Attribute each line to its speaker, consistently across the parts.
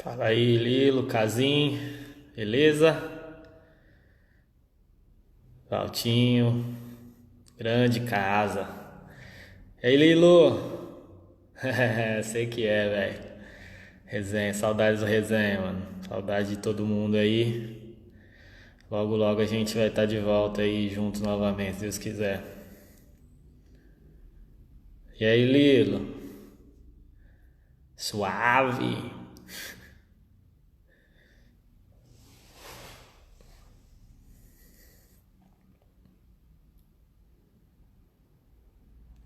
Speaker 1: Fala aí, Lilo, Casim, beleza? Valtinho, grande casa. E aí, Lilo? Sei que é, velho. Resenha, saudades do resenha, mano. Saudade de todo mundo aí. Logo, logo a gente vai estar de volta aí juntos novamente, se Deus quiser. E aí, Lilo? Suave.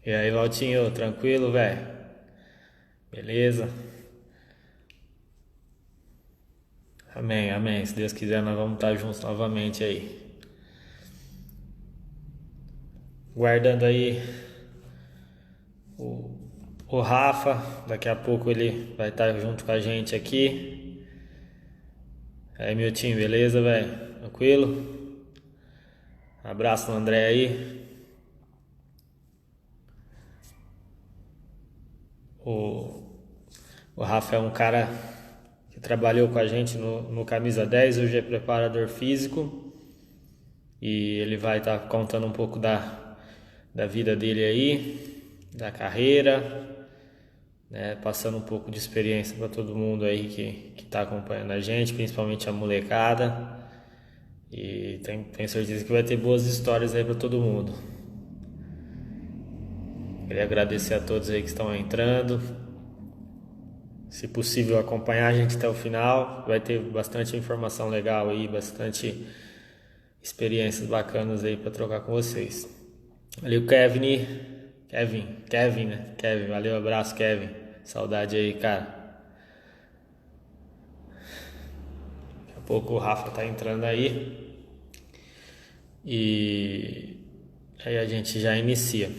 Speaker 1: E aí, Valtinho, tranquilo, velho? Beleza? Amém, amém. Se Deus quiser, nós vamos estar juntos novamente aí. Guardando aí o, o Rafa, daqui a pouco ele vai estar junto com a gente aqui. Aí, meu time, beleza, velho? Tranquilo? Abraço no André aí. O, o Rafa é um cara que trabalhou com a gente no Camisa 10, hoje é preparador físico. E ele vai estar contando um pouco da vida dele aí, da carreira, né? Passando um pouco de experiência para todo mundo aí que está acompanhando a gente, principalmente a molecada. E tenho certeza que vai ter boas histórias aí para todo mundo. Queria agradecer a todos aí que estão entrando. Se possível, acompanhar a gente até o final. Vai ter bastante informação legal aí, bastante experiências bacanas aí para trocar com vocês. Valeu, Kevin, né? Kevin, valeu, abraço, Kevin. Saudade aí, cara. Daqui a pouco o Rafa tá entrando aí e aí a gente já inicia.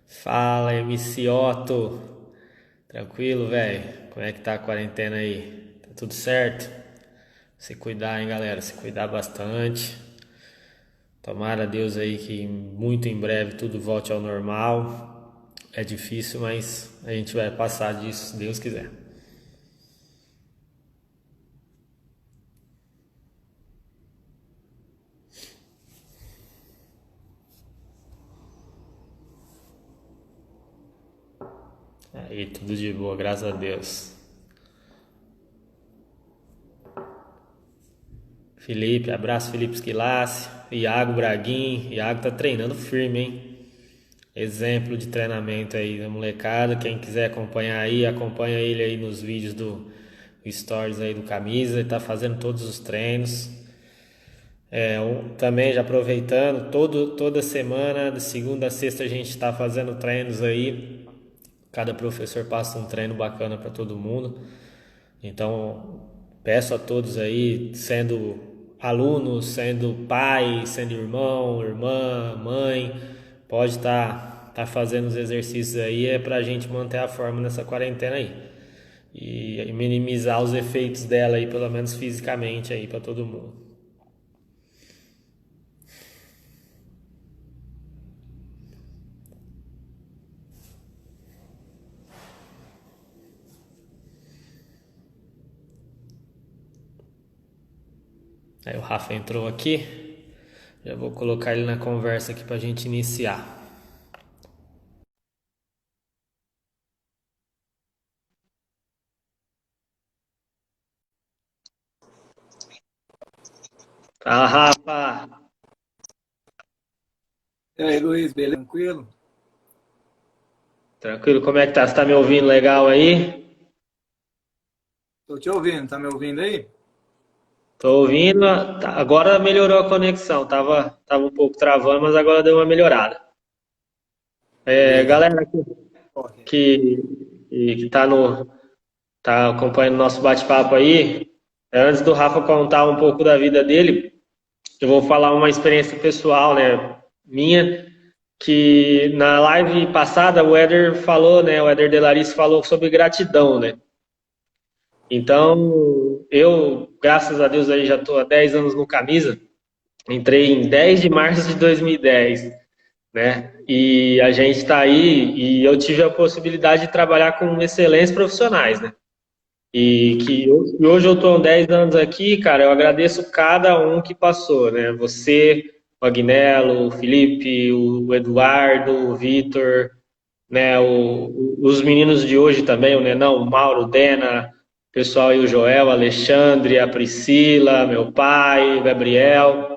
Speaker 1: Fala, MC Otto. Tranquilo, velho? Como é que tá a quarentena aí? Tá tudo certo? Se cuidar, hein, galera? Se cuidar bastante. Tomara a Deus aí que muito em breve tudo volte ao normal. É difícil, mas a gente vai passar disso, se Deus quiser. Aí, tudo de boa, graças a Deus. Felipe, abraço Felipe Esquilace. Iago Braguin. Iago tá treinando firme, hein? Exemplo de treinamento aí da molecada. Quem quiser acompanhar aí, acompanha ele aí nos vídeos do Stories aí do Camisa. Ele tá fazendo todos os treinos. Também já aproveitando, toda semana, de segunda a sexta, a gente está fazendo treinos aí. Cada professor passa um treino bacana para todo mundo. Então, peço a todos aí, sendo aluno, sendo pai, sendo irmão, irmã, mãe, pode estar fazendo os exercícios aí, é para a gente manter a forma nessa quarentena aí. E minimizar os efeitos dela aí, pelo menos fisicamente aí, para todo mundo. Aí o Rafa entrou aqui, já vou colocar ele na conversa aqui para a gente iniciar. Fala, Rafa!
Speaker 2: E aí, Luiz, beleza? Tranquilo?
Speaker 1: Tranquilo, como é que tá? Você tá me ouvindo legal aí?
Speaker 2: Tô te ouvindo, tá me ouvindo aí?
Speaker 1: Tô ouvindo, agora melhorou a conexão, tava um pouco travando, mas agora deu uma melhorada.
Speaker 2: Beleza.
Speaker 1: Galera
Speaker 2: Ok.
Speaker 1: que, que tá acompanhando o nosso bate-papo aí, antes do Rafa contar um pouco da vida dele, eu vou falar uma experiência pessoal, né, minha, que na live passada o Éder falou, né, o Éder Delarice falou sobre gratidão, né? Então, eu, graças a Deus, aí já estou há 10 anos no Camisa. Entrei em 10 de março de 2010. né? E a gente está aí, e eu tive a possibilidade de trabalhar com excelentes profissionais, né? E hoje eu estou há 10 anos aqui, cara, eu agradeço cada um que passou, né? Você, o Agnello, o Felipe, o Eduardo, o Vitor, né? Os meninos de hoje também, o Nenão, o Mauro, o Dena, o pessoal aí, o Joel, a Alexandre, a Priscila, meu pai, o Gabriel,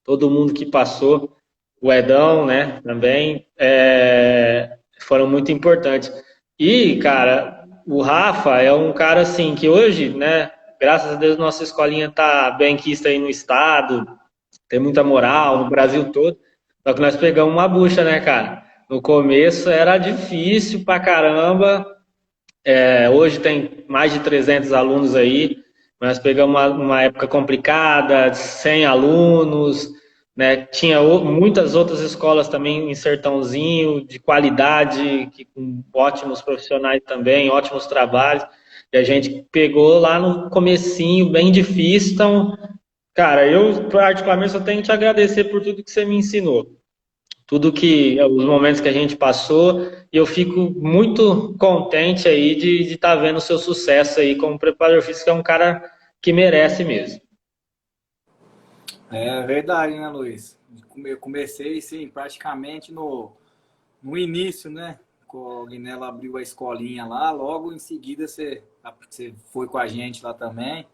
Speaker 1: todo mundo que passou, o Edão, né, também, foram muito importantes. E, cara, o Rafa é um cara assim que hoje, né, graças a Deus, nossa escolinha tá benquista aí no estado, tem muita moral no Brasil todo. Só que nós pegamos uma bucha, né, cara? No começo era difícil pra caramba. Hoje tem mais de 300 alunos aí. Nós pegamos uma época complicada, 100 alunos, né? Tinha muitas outras escolas também em Sertãozinho, de qualidade, com ótimos profissionais também, ótimos trabalhos. E a gente pegou lá no comecinho, bem difícil. Então, cara, eu particularmente só tenho que te agradecer por tudo que você me ensinou. Tudo que, os momentos que a gente passou, e eu fico muito contente aí de estar vendo o seu sucesso aí como preparador físico, que é um cara que merece mesmo.
Speaker 2: É verdade, né, Luiz? Eu comecei, sim, praticamente no início, né? O Guinela abriu a escolinha lá, logo em seguida você foi com a gente lá também.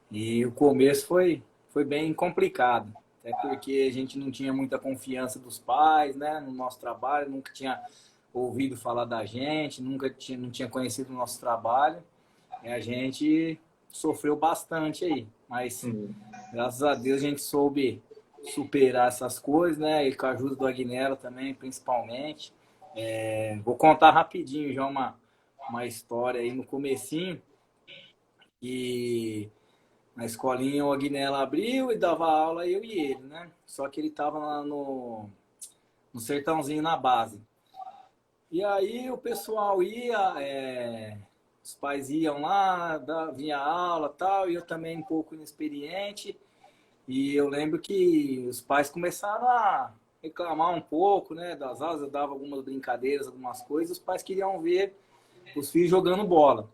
Speaker 2: E o começo foi bem complicado, até porque a gente não tinha muita confiança dos pais, né, no nosso trabalho, nunca tinha ouvido falar da gente, não tinha conhecido o nosso trabalho, e a gente sofreu bastante aí, mas graças a Deus a gente soube superar essas coisas, né, e com a ajuda do Agnello também, principalmente. Vou contar rapidinho já uma história aí no comecinho, e na escolinha o Agnello abriu e dava aula eu e ele, né? Só que ele tava lá no Sertãozinho na base. E aí o pessoal ia, os pais iam lá, vinha aula e tal, e eu também um pouco inexperiente. E eu lembro que os pais começaram a reclamar um pouco, né, das aulas, eu dava algumas brincadeiras, algumas coisas, os pais queriam ver os filhos jogando bola.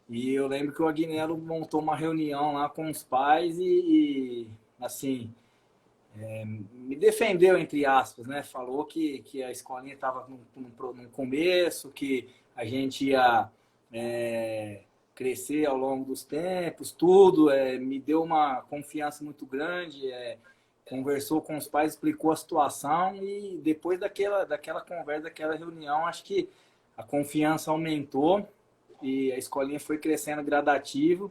Speaker 2: E eu lembro que o Agnello montou uma reunião lá com os pais assim, me defendeu, entre aspas, né? Falou que a escolinha estava no começo, que a gente ia crescer ao longo dos tempos, tudo. Me deu uma confiança muito grande, conversou com os pais, explicou a situação e depois daquela conversa, daquela reunião, acho que a confiança aumentou e a escolinha foi crescendo gradativo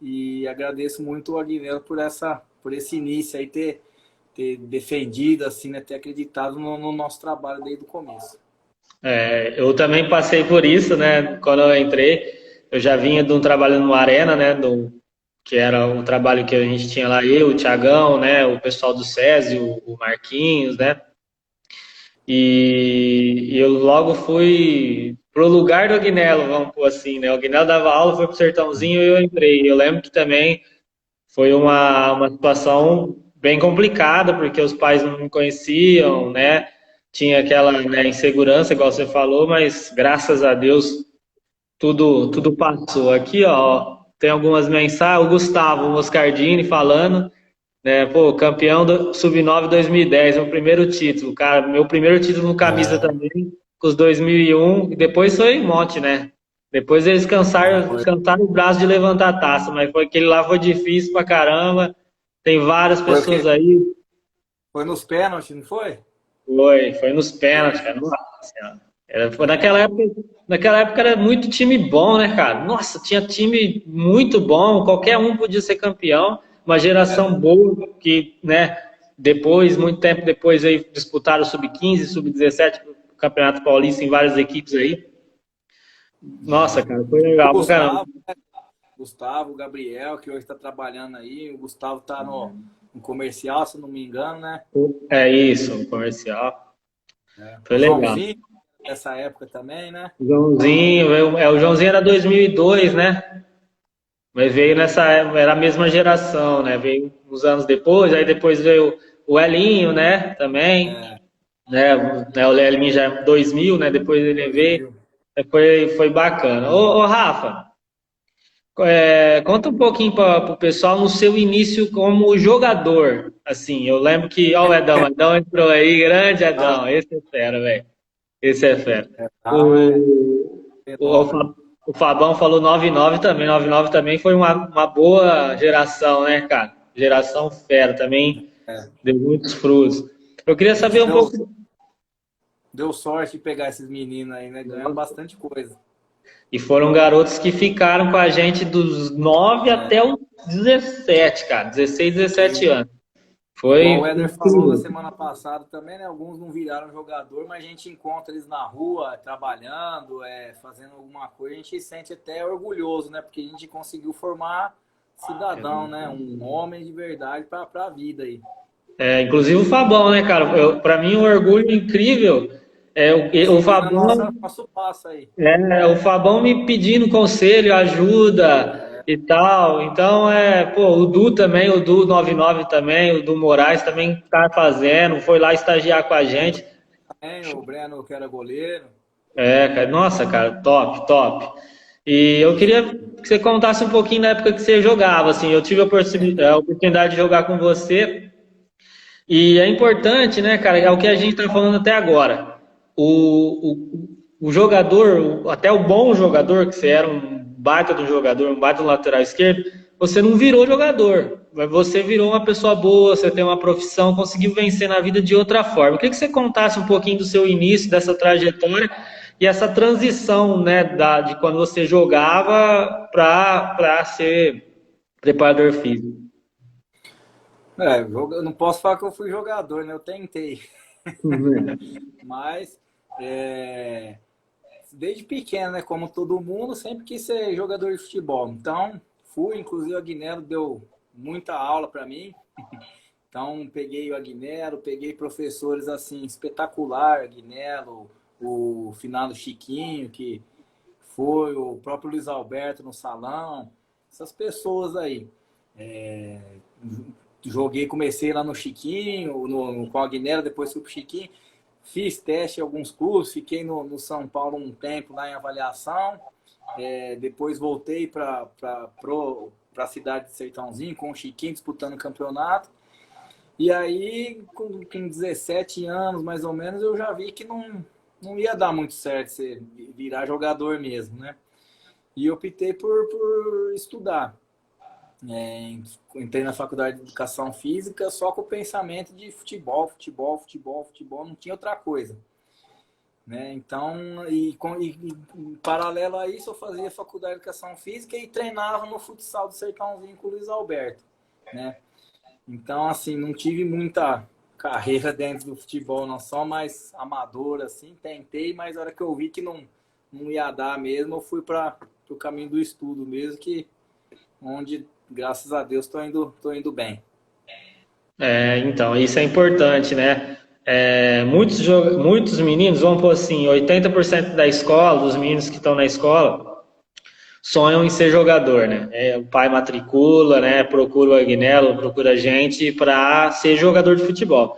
Speaker 2: e agradeço muito o Agnello por esse início aí, ter defendido, assim, né, ter acreditado no nosso trabalho desde o começo.
Speaker 1: Eu também passei por isso, né? Quando eu entrei, eu já vinha de um trabalho no Arena, né? Que era um trabalho que a gente tinha lá, eu, o Thiagão, né? O pessoal do SESI, o Marquinhos, né? E eu logo fui pro lugar do Agnello, vamos pôr assim, né? O Agnello dava aula, foi pro Sertãozinho e eu entrei. Eu lembro que também foi uma situação bem complicada, porque os pais não me conheciam, né? Tinha aquela, né, insegurança, igual você falou, mas graças a Deus tudo passou. Aqui, ó, tem algumas mensagens. O Gustavo Moscardini falando, né? Pô, campeão do Sub-9 2010, meu primeiro título, cara. Meu primeiro título no camisa também, com os 2001, e depois foi um monte, né? Depois eles cansaram o braço de levantar a taça, mas aquele lá foi difícil pra caramba. Tem várias
Speaker 2: Foi o
Speaker 1: pessoas
Speaker 2: quê?
Speaker 1: aí.
Speaker 2: Foi nos pênaltis, não foi?
Speaker 1: Foi nos pênaltis, cara. Nossa Senhora. Foi naquela época era muito time bom, né, cara? Nossa, tinha time muito bom, qualquer um podia ser campeão. Uma geração boa que, né, depois, muito tempo depois, aí disputaram o Sub-15, Sub-17, o Campeonato Paulista em várias equipes aí. Nossa, cara, foi
Speaker 2: O
Speaker 1: legal pra caramba.
Speaker 2: Gustavo, o Gabriel, que hoje está trabalhando aí. O Gustavo está no comercial, se não me engano, né?
Speaker 1: É isso, o comercial. Foi
Speaker 2: O
Speaker 1: legal.
Speaker 2: Joãozinho, nessa época também, né?
Speaker 1: O Joãozinho, o Joãozinho era 2002, né? Mas veio era a mesma geração, né? Veio uns anos depois, aí depois veio o Elinho, né? Também. né, o Lelinho já é 2000, né? Depois ele veio,
Speaker 2: 2000.
Speaker 1: foi bacana. Ô, Rafa, conta um pouquinho para o pessoal no seu início como jogador. Assim, eu lembro que, ó, o Edão entrou aí, grande
Speaker 2: Ah,
Speaker 1: Edão, esse é fera, velho. Esse é fera.
Speaker 2: não, é
Speaker 1: O, o,
Speaker 2: fenômeno.
Speaker 1: o Fabão falou 99 também. 99 também foi uma boa geração, né, cara? Geração fera também,
Speaker 2: É.
Speaker 1: deu muitos frutos. Eu queria
Speaker 2: A gente
Speaker 1: saber um pouco.
Speaker 2: deu sorte de pegar esses meninos aí, né? Ganhamos bastante coisa.
Speaker 1: E foram garotos que ficaram com a gente dos 9
Speaker 2: É.
Speaker 1: até os 17, cara. 16, 17
Speaker 2: E,
Speaker 1: anos.
Speaker 2: igual o
Speaker 1: Foi
Speaker 2: Éder falou na
Speaker 1: incrível.
Speaker 2: semana passada também, né? Alguns não viraram jogador, mas a gente encontra eles na rua, trabalhando, fazendo alguma coisa. A gente se sente até orgulhoso, né? Porque a gente conseguiu formar cidadão, né? Um homem de verdade para a vida aí.
Speaker 1: Inclusive o Fabão, né, cara? Para mim, um orgulho incrível é o
Speaker 2: Seguindo a
Speaker 1: Fabão.
Speaker 2: nosso passo aí.
Speaker 1: O Fabão me pedindo conselho, ajuda e tal. Então, pô, o Du também, o Du 99 também, o Du Moraes também tá fazendo, foi lá estagiar com a gente.
Speaker 2: Tem o Breno, que era goleiro.
Speaker 1: Cara, nossa, cara, top, top. E eu queria que você contasse um pouquinho da época que você jogava, assim, eu tive a oportunidade de jogar com você, e é importante, né, cara, é o que a gente tá falando até agora. O jogador, até o bom jogador, que você era um baita do jogador, um baita do lateral esquerdo, você não virou jogador. Mas você virou uma pessoa boa, você tem uma profissão, conseguiu vencer na vida de outra forma. Eu queria que você contasse um pouquinho do seu início, dessa trajetória e essa transição, né, de quando você jogava para ser preparador físico.
Speaker 2: Eu não posso falar que eu fui jogador, né? Eu tentei. Mas é, desde pequeno, né? Como todo mundo, sempre quis ser jogador de futebol. Então, fui, inclusive o Aguinaldo deu muita aula para mim. Então, peguei o Aguinaldo, peguei professores assim, espetacular, Aguinaldo, o finado Chiquinho, que foi o próprio Luiz Alberto no salão, essas pessoas aí. É, joguei, comecei lá no Chiquinho, com o Aguinaldo, depois fui pro Chiquinho. Fiz teste em alguns clubes, fiquei no São Paulo um tempo lá em avaliação. Depois voltei para a cidade de Sertãozinho com o Chiquinho disputando o campeonato. E aí, com 17 anos mais ou menos, eu já vi que não ia dar muito certo você virar jogador mesmo, né? E optei por estudar. Entrei na faculdade de educação física só com o pensamento de futebol, futebol, futebol, futebol, não tinha outra coisa. Né? Então, em paralelo a isso, eu fazia faculdade de educação física e treinava no futsal do Sertãozinho com o Luiz Alberto. Né? Então, assim, não tive muita carreira dentro do futebol, não, só mais amador, assim, tentei, mas na hora que eu vi que não ia dar mesmo, eu fui para o caminho do estudo mesmo, onde, graças a Deus, tô indo bem.
Speaker 1: Então, isso é importante, né? Muitos meninos, vamos pôr assim, 80% da escola, dos meninos que estão na escola, sonham em ser jogador, né? O pai matricula, né? Procura o Agnello, procura a gente para ser jogador de futebol.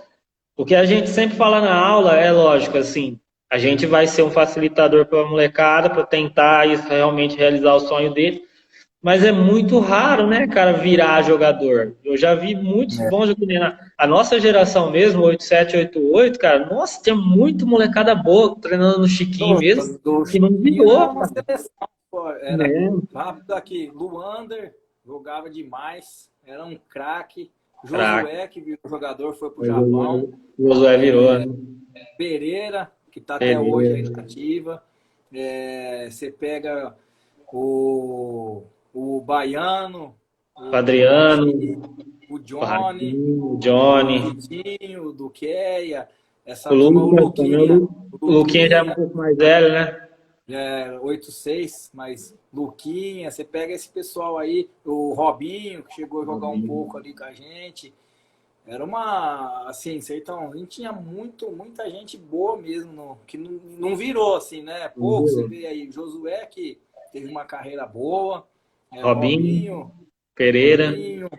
Speaker 1: O que a gente sempre fala na aula é lógico, assim, a gente vai ser um facilitador para a molecada para tentar realmente realizar o sonho dele. Mas é muito raro, né, cara, virar jogador. Eu já vi muitos bons jogadores. A nossa geração mesmo, 87, 88, cara, nossa, tinha muito molecada boa treinando no Chiquinho mesmo,
Speaker 2: Do
Speaker 1: e não
Speaker 2: Chiquinho era
Speaker 1: virou,
Speaker 2: uma
Speaker 1: cara.
Speaker 2: seleção, pô, era
Speaker 1: Né?
Speaker 2: rápido aqui. Luander jogava demais, era um craque.
Speaker 1: Craque.
Speaker 2: Josué, que virou jogador, foi pro Japão.
Speaker 1: O Josué virou, né?
Speaker 2: Pereira, que está até hoje aí
Speaker 1: Beleza.
Speaker 2: na ativa. Você pega o Baiano,
Speaker 1: O
Speaker 2: o
Speaker 1: Adriano,
Speaker 2: Ratinho, o
Speaker 1: o
Speaker 2: Johnny,
Speaker 1: Ratinho, o
Speaker 2: o
Speaker 1: Johnny,
Speaker 2: Vitinho, o Duqueia,
Speaker 1: o
Speaker 2: essa turma, o
Speaker 1: Lucas também.
Speaker 2: Luquinha, o
Speaker 1: O Luquinha já é um
Speaker 2: Luquinha,
Speaker 1: pouco mais velho, né?
Speaker 2: 8-6, mas Luquinha, você pega esse pessoal aí, o Robinho, que chegou a jogar um pouco ali com a gente. Era uma, assim, Sertãozinho tinha muita gente boa mesmo, que não virou, assim, né? Pouco, você vê aí, Josué, que teve uma carreira boa,
Speaker 1: Robinho,
Speaker 2: Robinho,
Speaker 1: Pereira.
Speaker 2: Robinho,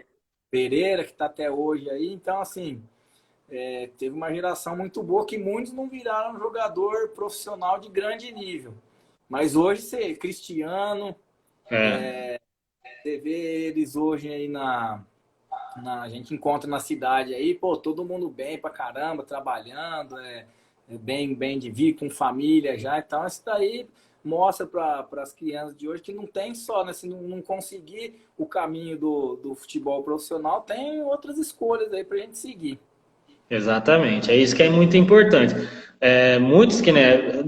Speaker 2: Pereira, que está até hoje aí. Então, assim, teve uma geração muito boa que muitos não viraram jogador profissional de grande nível. Mas hoje, você, Cristiano,
Speaker 1: É,
Speaker 2: você vê eles hoje aí a gente encontra na cidade aí, pô, todo mundo bem pra caramba, trabalhando, bem de vida, com família já. Então, isso daí mostra para as crianças de hoje que não tem só, né? Se não conseguir o caminho do futebol profissional, tem outras escolhas aí pra gente seguir.
Speaker 1: exatamente, é isso que é muito importante. Muitos que, né,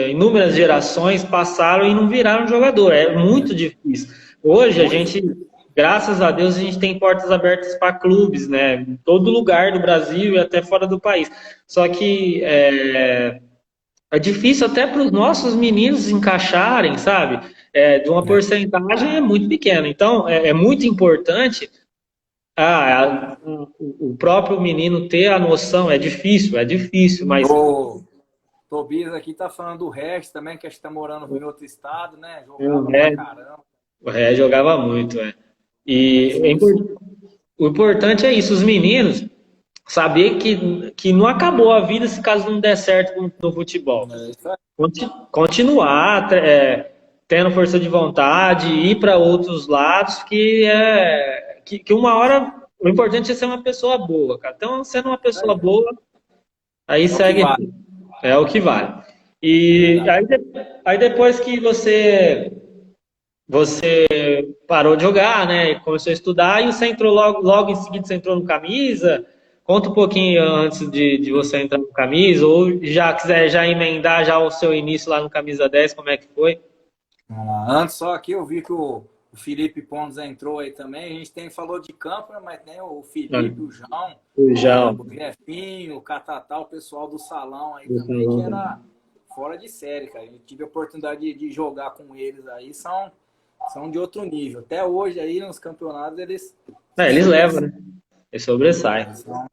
Speaker 1: inúmeras gerações passaram e não viraram jogador, é muito difícil. Hoje a
Speaker 2: Muito.
Speaker 1: gente, graças a Deus, a gente tem portas abertas para clubes, né, em todo lugar do Brasil e até fora do país. Só que é difícil até para os nossos meninos encaixarem, sabe? De uma
Speaker 2: É.
Speaker 1: porcentagem é muito pequena. Então, é muito importante o próprio menino ter a noção. É difícil, mas
Speaker 2: O Tobias aqui tá falando do Regis também, que acho que tá morando em outro estado, né?
Speaker 1: o
Speaker 2: Jogava pra
Speaker 1: Ré,
Speaker 2: caramba.
Speaker 1: o Ré jogava muito. E
Speaker 2: Isso, isso.
Speaker 1: o importante é isso, os meninos saber que não acabou a vida se caso não der certo no futebol.
Speaker 2: É isso aí.
Speaker 1: Continuar tendo força de vontade, ir para outros lados, que uma hora o importante é ser uma pessoa boa, cara. Então, sendo uma pessoa boa, aí
Speaker 2: É o que
Speaker 1: segue,
Speaker 2: vale.
Speaker 1: é o que vale.
Speaker 2: É
Speaker 1: E
Speaker 2: verdade.
Speaker 1: aí depois que você parou de jogar, né, e começou a estudar, e você entrou logo em seguida, você entrou no camisa. Conta um pouquinho antes de você entrar no camisa, ou já quiser já emendar já o seu início lá no camisa 10, como é que foi?
Speaker 2: Vamos lá. Antes, só aqui eu vi que o Felipe Pontes entrou aí também. A gente falou de campo, né, mas tem o Felipe, o João,
Speaker 1: O João.
Speaker 2: o Jefinho, o Catatá, o pessoal do salão aí também, que era fora de série, cara. Eu tive a oportunidade de jogar com eles aí, são de outro nível. Até hoje aí nos campeonatos eles se
Speaker 1: Eles levam,
Speaker 2: sobressaem.
Speaker 1: né? Eles sobressaem.
Speaker 2: Então,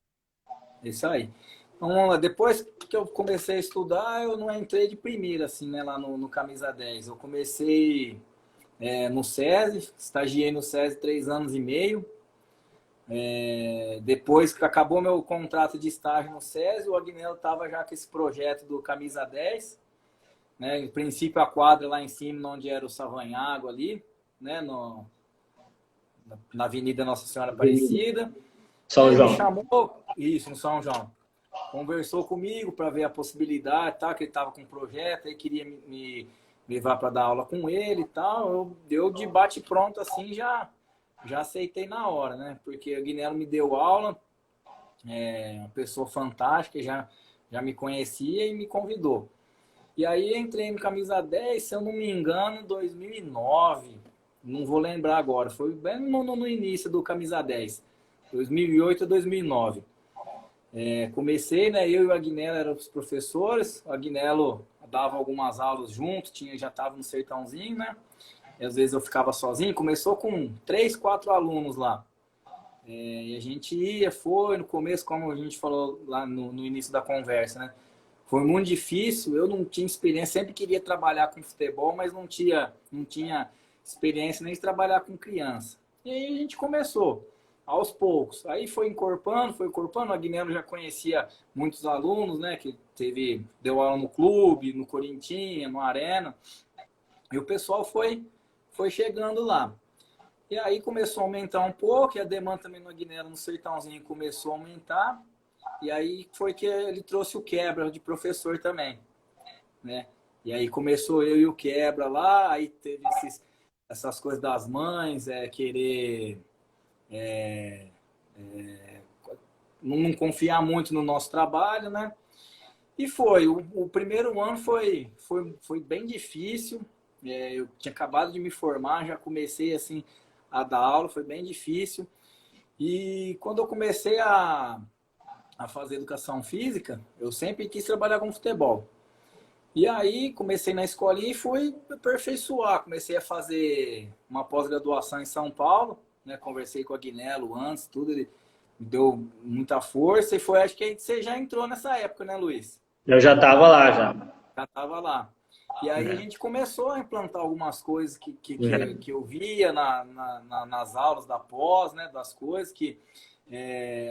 Speaker 2: é isso aí. Então, vamos lá. Depois que eu comecei a estudar, eu não entrei de primeira, assim, né, lá no Camisa 10. Eu comecei no SESI, estagiei no SESI 3 anos e meio. Depois que acabou meu contrato de estágio no SESI, o Agnello estava já com esse projeto do Camisa 10, né? Em princípio, a quadra lá em cima, onde era o Savanhago ali, né? Na Avenida Nossa Senhora Aparecida. E
Speaker 1: São
Speaker 2: aí me
Speaker 1: João.
Speaker 2: chamou, isso, no São João. Conversou comigo para ver a possibilidade, tá? Que ele estava com um projeto, aí queria me levar para dar aula com ele e tal. Eu de bate pronto assim já aceitei na hora, né? Porque o Guilherme me deu aula, uma pessoa fantástica, já me conhecia e me convidou. E aí entrei no Camisa 10, se eu não me engano, 2009, não vou lembrar agora, foi bem no início do Camisa 10, 2008 a 2009. Comecei, né? Eu e o Agnello eram os professores. O Agnello dava algumas aulas junto, já estava no sertãozinho, né? E às vezes eu ficava sozinho. Começou com 3, 4 alunos lá. E a gente foi no começo, como a gente falou lá no início da conversa, né? Foi muito difícil. Eu não tinha experiência, sempre queria trabalhar com futebol, mas não tinha experiência nem de trabalhar com criança. E aí a gente começou aos poucos. Aí foi encorpando. O Agnello já conhecia muitos alunos, né? Que deu aula no clube, no Corinthians, no Arena. E o pessoal foi chegando lá. E aí começou a aumentar um pouco, e a demanda também no Agnello, no Sertãozinho, começou a aumentar. E aí foi que ele trouxe o Quebra de professor também, né? E aí começou eu e o Quebra lá, aí teve essas coisas das mães, querer não confiar muito no nosso trabalho, né? E foi. O primeiro ano foi bem difícil. Eu tinha acabado de me formar, já comecei assim a dar aula, foi bem difícil. E quando eu comecei a fazer educação física, eu sempre quis trabalhar com futebol. E aí comecei na escolinha e fui aperfeiçoar. Comecei a fazer uma pós-graduação em São Paulo, né? Conversei com o Agnello antes, tudo, ele me deu muita força e foi, acho que você já entrou nessa época, né, Luiz?
Speaker 1: Eu já estava lá, já.
Speaker 2: Já estava lá. E aí a
Speaker 1: É,
Speaker 2: gente começou a implantar algumas coisas que
Speaker 1: é.
Speaker 2: eu via nas aulas da pós, né, das coisas que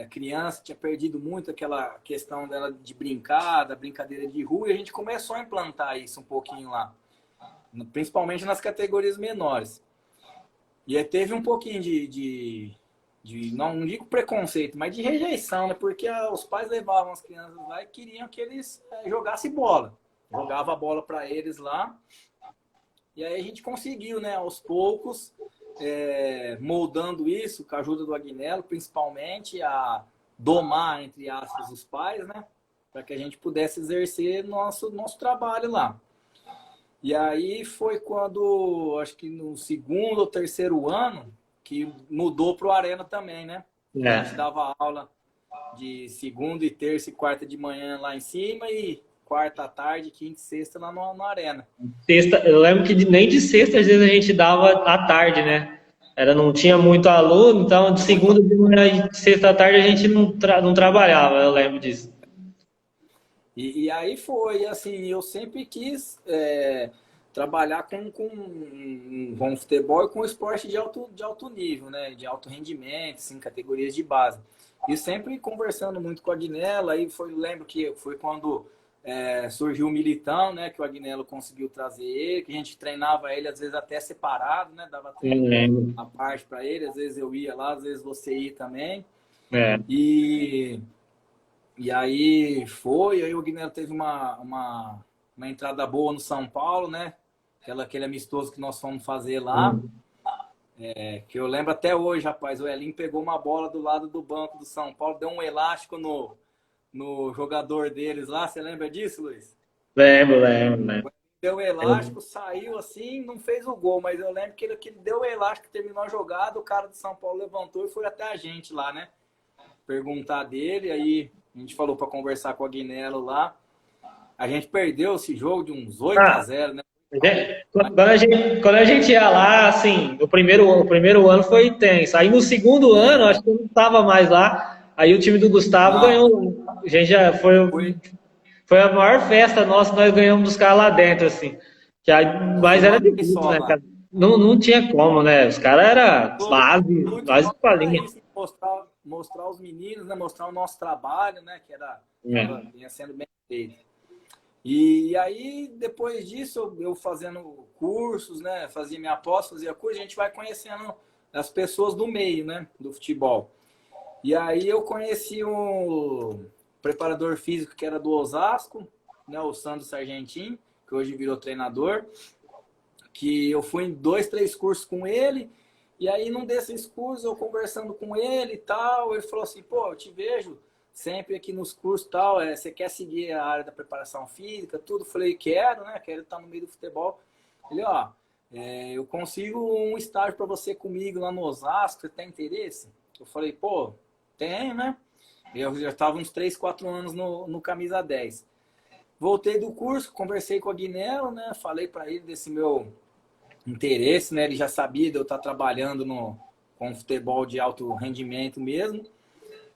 Speaker 2: A criança tinha perdido muito aquela questão dela de brincar, da brincadeira de rua, e a gente começou a implantar isso um pouquinho lá, principalmente nas categorias menores. E aí teve um pouquinho não digo preconceito, mas de rejeição, né? Porque os pais levavam as crianças lá e queriam que eles jogassem bola. Jogava a bola para eles lá. E aí a gente conseguiu, né, aos poucos, moldando isso, com a ajuda do Agnello, principalmente, a domar, entre aspas, os pais, né? Para que a gente pudesse exercer nosso trabalho lá. E aí foi quando, acho que no segundo ou terceiro ano, que mudou para o Arena também, né? A gente dava aula de segunda e terça e quarta de manhã lá em cima e quarta à tarde, quinta e sexta lá no Arena.
Speaker 1: Sexta, eu lembro que nem de sexta às vezes a gente dava à tarde, né? Não tinha muito aluno, então de segunda de manhã e de sexta à tarde a gente não trabalhava, eu lembro disso.
Speaker 2: E aí foi, assim, eu sempre quis trabalhar com futebol e com esporte de alto nível, né? De alto rendimento, assim, categorias de base. E sempre conversando muito com a Agnello, aí lembro que foi quando surgiu o Militão, né? Que o Agnello conseguiu trazer ele, que a gente treinava ele, às vezes até separado, né? Dava treino à parte para ele, às vezes eu ia lá, às vezes você ia também. E aí aí o Agnello teve uma entrada boa no São Paulo, né? Aquele amistoso que nós fomos fazer lá. Que eu lembro até hoje, rapaz, o Elinho pegou uma bola do lado do banco do São Paulo, deu um elástico no jogador deles lá. Você lembra disso, Luiz?
Speaker 1: Lembro.
Speaker 2: Deu o elástico, saiu assim, não fez o gol, mas eu lembro que ele deu o elástico, terminou a jogada, o cara do São Paulo levantou e foi até a gente lá, né? Perguntar dele, aí a gente falou para conversar com o Agnello lá. A gente perdeu esse jogo de uns 8-0, né?
Speaker 1: Quando a gente ia lá, assim, o primeiro ano foi tenso. Aí no segundo ano, acho que eu não estava mais lá. Aí o time do Gustavo ganhou. A gente já foi a maior festa nossa, nós ganhamos dos caras lá dentro, assim. Mas era difícil, né, cara? Não tinha como, né? Os caras eram quase palinha.
Speaker 2: Mostrar os meninos, né? Mostrar o nosso trabalho, né? Que vinha sendo bem feito. E aí, depois disso, eu fazendo cursos, né? Fazia minha pós, fazia curso, a gente vai conhecendo as pessoas do meio, né? Do futebol. E aí eu conheci um preparador físico que era do Osasco, né? O Sandro Sargentin, que hoje virou treinador. Que eu fui em 2, 3 cursos com ele. E aí, num desses cursos, eu conversando com ele e tal, ele falou assim, pô, eu te vejo sempre aqui nos cursos e tal, você quer seguir a área da preparação física, tudo? Falei, quero, né? Quero estar no meio do futebol. Ele, eu consigo um estágio para você comigo lá no Osasco, você tem interesse? Eu falei, pô, tenho, né? Eu já estava uns 3, 4 anos no Camisa 10. Voltei do curso, conversei com o Agnello, né? Falei para ele desse meu interesse, né? Ele já sabia de eu estar trabalhando com futebol de alto rendimento mesmo.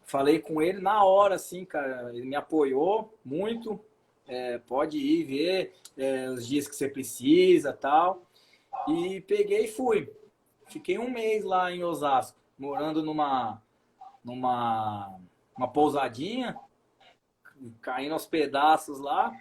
Speaker 2: Falei com ele na hora, assim, cara, ele me apoiou muito. Pode ir ver os dias que você precisa, tal. E peguei e fui. Fiquei um mês lá em Osasco, morando numa pousadinha, caindo aos pedaços lá.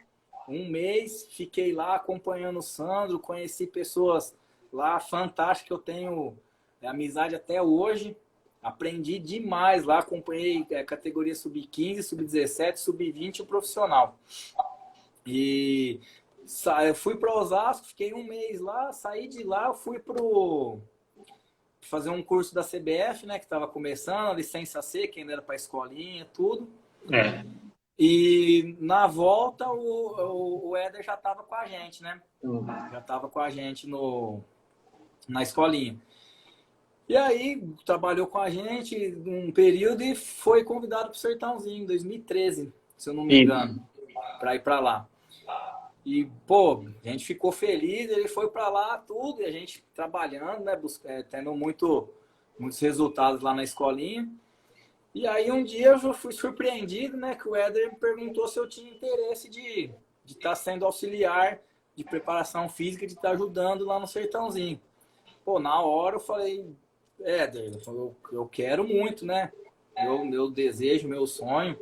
Speaker 2: Um mês, fiquei lá acompanhando o Sandro, conheci pessoas lá fantásticas que eu tenho amizade até hoje. Aprendi demais lá, acompanhei categoria sub-15, sub-17, sub-20 e o profissional. E fui para Osasco, fiquei um mês lá, saí de lá, fui fazer um curso da CBF, né, que estava começando, a licença C, que ainda era para escolinha, tudo. E na volta o Éder já estava com a gente, né? Já estava com a gente na escolinha. E aí trabalhou com a gente um período e foi convidado para o Sertãozinho em 2013, se eu não me engano, para ir para lá. E, pô, a gente ficou feliz, ele foi para lá, tudo, e a gente trabalhando, né? Tendo muitos resultados lá na escolinha. E aí um dia eu fui surpreendido, né? Que o Éder me perguntou se eu tinha interesse de estar sendo auxiliar de preparação física, de estar ajudando lá no Sertãozinho. Pô, na hora eu falei, Éder, eu quero muito, né? meu desejo, meu sonho.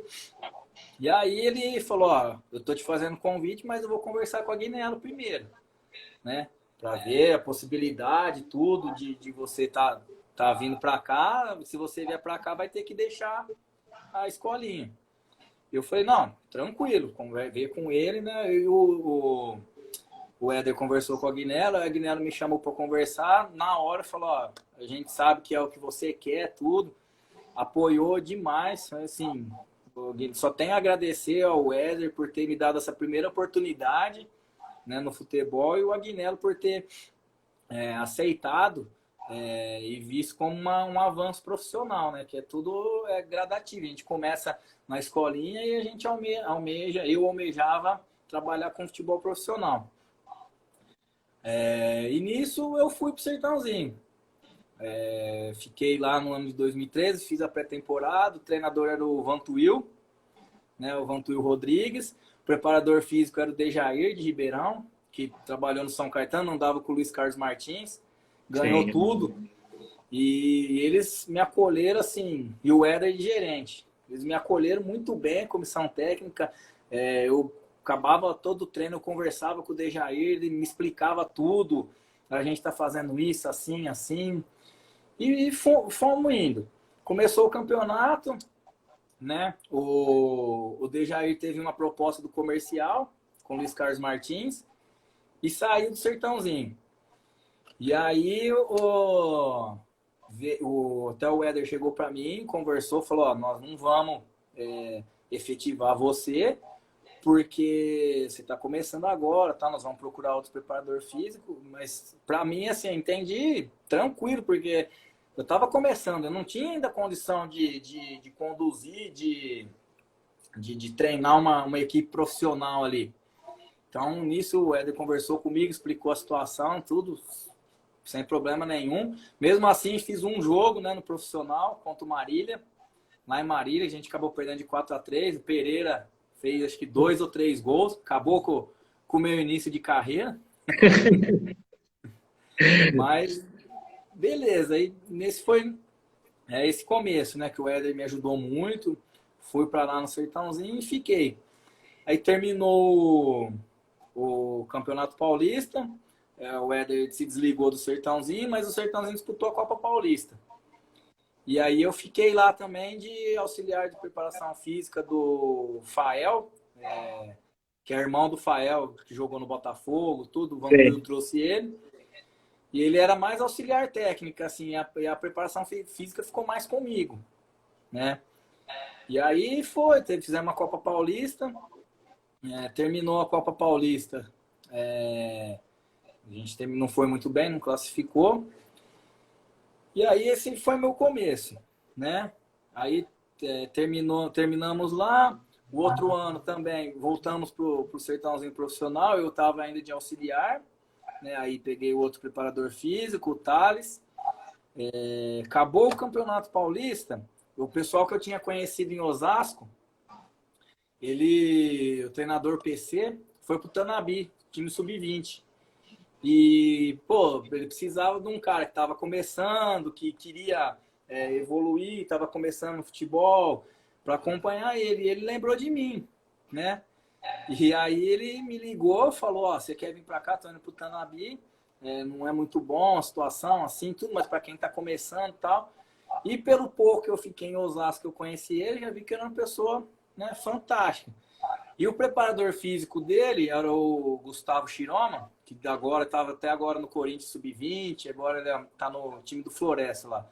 Speaker 2: E aí ele falou, ó, eu tô te fazendo convite, mas eu vou conversar com a Guinelo primeiro, né? Para ver a possibilidade, tudo, de você tá vindo para cá. Se você vier para cá, vai ter que deixar a escolinha. Eu falei, não, tranquilo, ver com ele, né? E o Éder conversou com a Guinela me chamou para conversar. Na hora falou, ó, a gente sabe que é o que você quer, tudo. Apoiou demais, assim, só tenho a agradecer ao Éder por ter me dado essa primeira oportunidade, né, no futebol, e o Agnello por ter aceitado e visto como um avanço profissional, né? Que é tudo gradativo. A gente começa na escolinha e a gente eu almejava trabalhar com futebol profissional. E nisso eu fui para o Sertãozinho. Fiquei lá no ano de 2013, fiz a pré-temporada, o treinador era o Vantuil, né? O Vantuil Rodrigues, o preparador físico era o Dejair de Ribeirão, que trabalhou no São Caetano, não dava com o Luiz Carlos Martins, ganhou tudo. E eles me acolheram assim, e o Éder de gerente. Eles me acolheram muito bem, comissão técnica. Eu acabava todo o treino, eu conversava com o Dejair, ele me explicava tudo. A gente está fazendo isso, assim, assim. E fomos indo. Começou o campeonato, né? O Dejair teve uma proposta do comercial com o Luiz Carlos Martins e saiu do Sertãozinho. E aí até o Éder chegou para mim, conversou, falou, ó, nós não vamos efetivar você, porque você está começando agora, tá? Nós vamos procurar outro preparador físico, mas para mim, assim, entendi tranquilo, porque eu estava começando, eu não tinha ainda condição de conduzir, de treinar uma equipe profissional ali. Então, nisso, o Éder conversou comigo, explicou a situação, tudo sem problema nenhum. Mesmo assim, fiz um jogo, né, no profissional contra o Marília. Lá em Marília, a gente acabou perdendo de 4-3. O Pereira fez, acho que 2 ou 3 gols. Acabou com o meu início de carreira. Mas, beleza. Aí, nesse foi esse começo, né, que o Éder me ajudou muito. Fui para lá no Sertãozinho e fiquei. Aí terminou o Campeonato Paulista. O Éder se desligou do Sertãozinho, mas o Sertãozinho disputou a Copa Paulista. E aí eu fiquei lá também de auxiliar de preparação física do Fael, que é irmão do Fael, que jogou no Botafogo, tudo. O Vantuil trouxe ele. E ele era mais auxiliar técnica, assim, e a preparação física ficou mais comigo, né? E aí fizemos uma Copa Paulista, terminou a Copa Paulista. A gente não foi muito bem, não classificou. E aí esse foi meu começo, né? Aí terminamos lá. O outro ano também voltamos para o Sertãozinho Profissional. Eu estava ainda de auxiliar, né? Aí peguei o outro preparador físico, o Thales. Acabou o Campeonato Paulista. O pessoal que eu tinha conhecido em Osasco, o treinador PC, foi para o Tanabi, time sub-20. E, pô, ele precisava de um cara que estava começando, que queria evoluir, estava começando no futebol, para acompanhar ele. E ele lembrou de mim, né? E aí ele me ligou, falou, ó, você quer vir para cá? Tô indo pro Tanabi, não é muito bom a situação, assim, tudo, mas para quem está começando e tal. E pelo pouco que eu fiquei em Osasco, que eu conheci ele, já vi que era uma pessoa, né, fantástica. E o preparador físico dele era o Gustavo Chiroma, que estava até agora no Corinthians Sub-20, agora ele está no time do Floresta lá.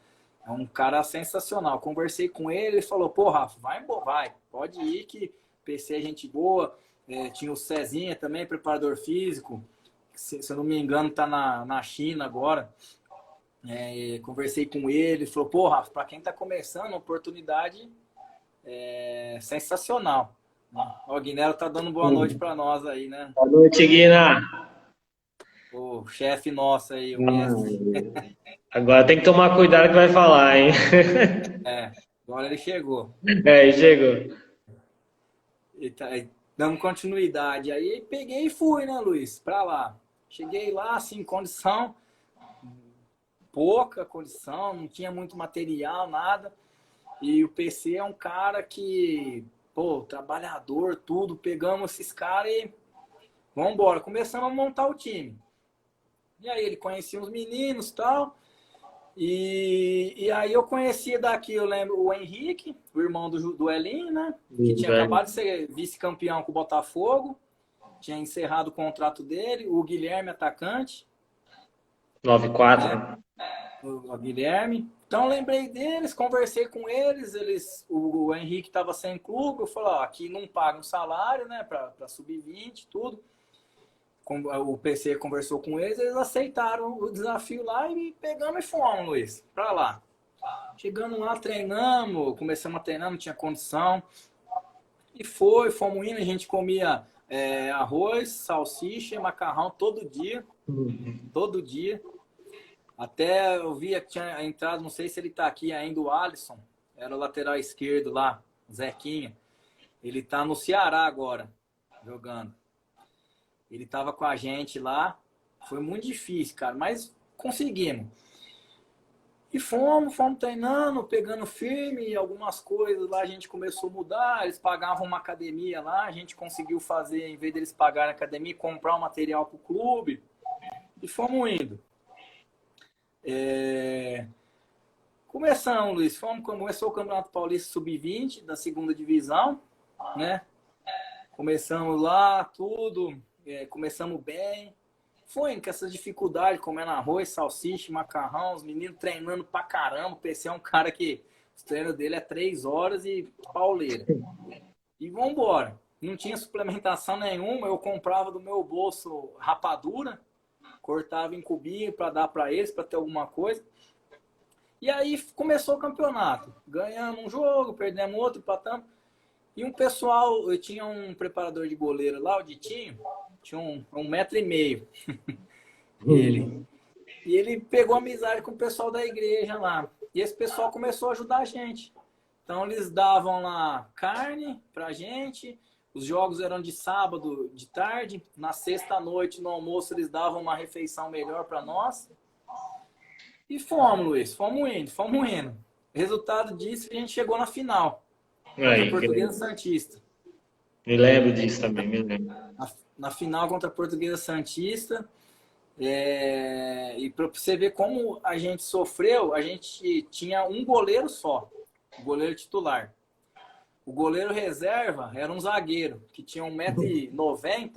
Speaker 2: É um cara sensacional. Conversei com ele, ele falou, pô, Rafa, vai, pode ir que PC é gente boa. Tinha o Cezinha também, preparador físico, que, se eu não me engano está na China agora. Conversei com ele, falou, pô, Rafa, para quem está começando, oportunidade sensacional. O Guinero tá dando boa noite para nós aí, né?
Speaker 1: Boa noite, Guina.
Speaker 2: O chefe nosso aí, o mestre.
Speaker 1: Agora tem que tomar cuidado que vai falar, hein?
Speaker 2: Agora ele chegou.
Speaker 1: Chegou.
Speaker 2: E damos continuidade. Aí peguei e fui, né, Luiz? Para lá. Cheguei lá, assim, pouca condição, não tinha muito material, nada. E o PC é um cara que, pô, trabalhador, tudo. Pegamos esses caras e vamos embora. Começamos a montar o time. E aí ele conhecia uns meninos e tal. E aí eu conhecia daqui, eu lembro, o Henrique, o irmão do Elinho, né? Que tinha acabado de ser vice-campeão com o Botafogo. Tinha encerrado o contrato dele. O Guilherme, atacante.
Speaker 1: 9-4, né?
Speaker 2: O Guilherme. Então lembrei deles, conversei com eles. O Henrique estava sem clube. Eu falei, ó, aqui não paga um salário, né? Para sub-20, tudo. O PC conversou com eles aceitaram o desafio lá e pegamos e fomos, Luiz, para lá. Chegando lá, treinamos, começamos a treinar, não tinha condição. E fomos indo, a gente comia arroz, salsicha e macarrão todo dia. Todo dia. Até eu via que tinha entrado, não sei se ele está aqui ainda, o Alisson, era o lateral esquerdo lá, Zequinha. Ele está no Ceará agora, jogando. Ele estava com a gente lá. Foi muito difícil, cara, mas conseguimos. E fomos treinando, pegando firme. Algumas coisas lá a gente começou a mudar. Eles pagavam uma academia lá. A gente conseguiu fazer, em vez deles pagarem a academia, comprar um material para o clube. E fomos indo. Começamos, Luiz. Começou o Campeonato Paulista Sub-20 da segunda divisão, né? Começamos lá, tudo. Começamos bem. Foi com essas dificuldades, comendo arroz, salsicha, macarrão, os meninos treinando pra caramba. O PC é um cara que o treino dele é 3 horas e pauleira. E vambora. Não tinha suplementação nenhuma, eu comprava do meu bolso rapadura, cortava em cubinho para dar para eles, para ter alguma coisa. E aí começou o campeonato. Ganhamos um jogo, perdemos outro, empatamos. E um pessoal, eu tinha um preparador de goleiro lá, o Ditinho, tinha 1,5 m. E ele pegou amizade com o pessoal da igreja lá. E esse pessoal começou a ajudar a gente. Então eles davam lá carne pra gente. Os jogos eram de sábado, de tarde. Na sexta-noite, no almoço, eles davam uma refeição melhor para nós. E fomos, Luiz. Fomos indo. Resultado disso, a gente chegou na final. Contra a Portuguesa Santista.
Speaker 1: Me lembro disso também, me lembro.
Speaker 2: Na final contra a Portuguesa Santista. E para você ver como a gente sofreu, a gente tinha um goleiro só. O goleiro titular. O goleiro reserva era um zagueiro, que tinha 1,90 m,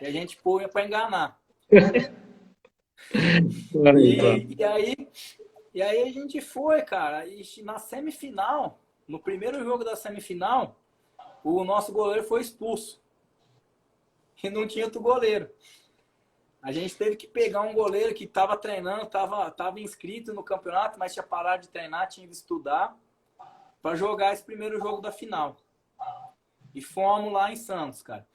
Speaker 2: e a gente punha para enganar. E aí a gente foi, cara. E na semifinal, no primeiro jogo da semifinal, o nosso goleiro foi expulso. E não tinha outro goleiro. A gente teve que pegar um goleiro que estava treinando, estava inscrito no campeonato, mas tinha parado de treinar, tinha de estudar, para jogar esse primeiro jogo da final. E fomos lá em Santos, cara.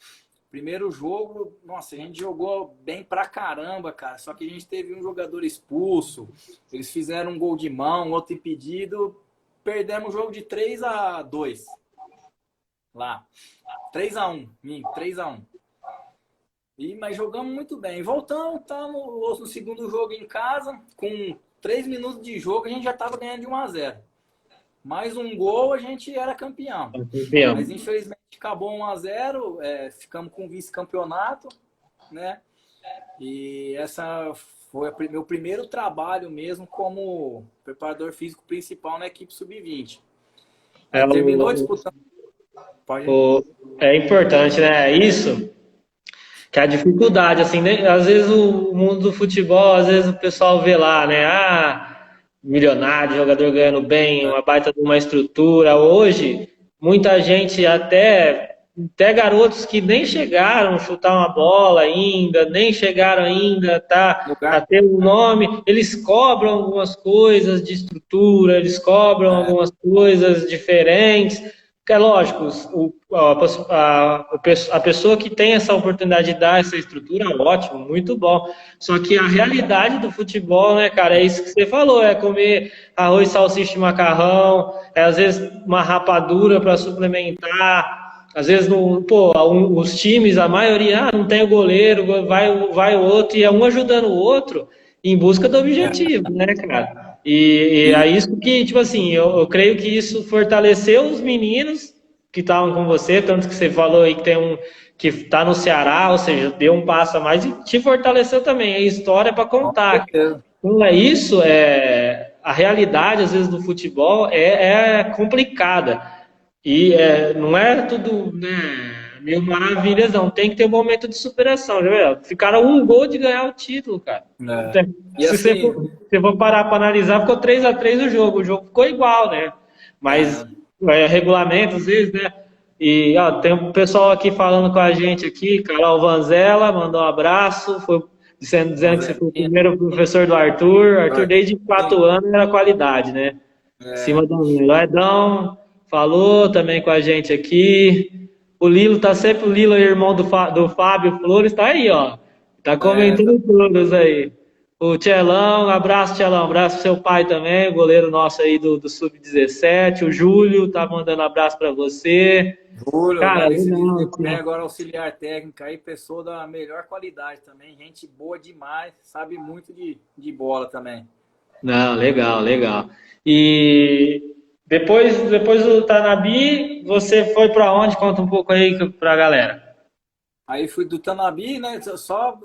Speaker 2: Primeiro jogo, nossa, a gente jogou bem pra caramba, cara. Só que a gente teve um jogador expulso. Eles fizeram um gol de mão, outro impedido. Perdemos o jogo de 3-2. Lá. 3-1. 3-1. Mas jogamos muito bem. Voltamos, tá no segundo jogo em casa. Com 3 minutos de jogo, a gente já estava ganhando de 1-0. Mais um gol, a gente era campeão. Mas infelizmente acabou 1-0, ficamos com o vice-campeonato, né? E essa foi o meu primeiro trabalho mesmo como preparador físico principal na equipe sub-20. Terminou disputando.
Speaker 1: É importante, né? Isso que é a dificuldade, assim, né? Às vezes o mundo do futebol, às vezes o pessoal vê lá, né? Milionário, jogador ganhando bem, uma baita de uma estrutura. Hoje, muita gente, até garotos que nem chegaram a chutar uma bola ainda, nem chegaram ainda a ter um nome, eles cobram algumas coisas de estrutura, eles cobram algumas coisas diferentes. Porque é lógico, a pessoa que tem essa oportunidade de dar essa estrutura, ótimo, muito bom. Só que a realidade do futebol, né, cara, é isso que você falou, é comer arroz, salsicha e macarrão, às vezes uma rapadura para suplementar, às vezes os times, a maioria, não tem o goleiro, vai o outro, e é um ajudando o outro em busca do objetivo, né, cara? E
Speaker 2: E
Speaker 1: é isso que, tipo assim, eu creio que isso fortaleceu os meninos que estavam com você, tanto que você falou aí que tem um que está no Ceará, ou seja, deu um passo a mais e te fortaleceu também. É história para
Speaker 2: com
Speaker 1: contar.
Speaker 2: certeza.
Speaker 1: Não é isso, a realidade, às vezes, do futebol é complicada. E não é tudo, né, mil maravilhas, não. Tem que ter um momento de superação. Já viu? Ficaram um gol de ganhar o título, cara.
Speaker 2: É. E
Speaker 1: Se você for,
Speaker 2: assim,
Speaker 1: se você for parar para analisar, ficou 3-3 o jogo. O jogo ficou igual, né? Mas
Speaker 2: é,
Speaker 1: regulamento, às vezes, né? E ó, tem um pessoal aqui falando com a gente aqui, Carol Vanzella, mandou um abraço, foi dizendo que você foi o
Speaker 2: Vanzelinha,
Speaker 1: primeiro professor do Arthur. Arthur, desde
Speaker 2: sim,
Speaker 1: 4 anos, era qualidade, né? Em cima
Speaker 2: é,
Speaker 1: do Lilo. O Edão falou também com a gente aqui. O Lilo tá sempre, o Lilo, irmão do Fábio Flores, tá aí, ó. Tá
Speaker 2: tá,
Speaker 1: comentando todos aí. O Tchelão, abraço, Tchelão, abraço pro seu pai também, o goleiro nosso aí do Sub-17. O Júlio tá mandando abraço pra você.
Speaker 2: Júlio,
Speaker 1: Cara,
Speaker 2: analista de
Speaker 1: legal,
Speaker 2: desempenho,
Speaker 1: assim.
Speaker 2: agora auxiliar técnico, aí pessoa da melhor qualidade também, gente boa demais, sabe muito de bola também.
Speaker 1: Não, legal, legal. E depois do Tanabi, você foi pra onde? Conta um pouco aí pra galera.
Speaker 2: Aí fui do Tanabi, né? Só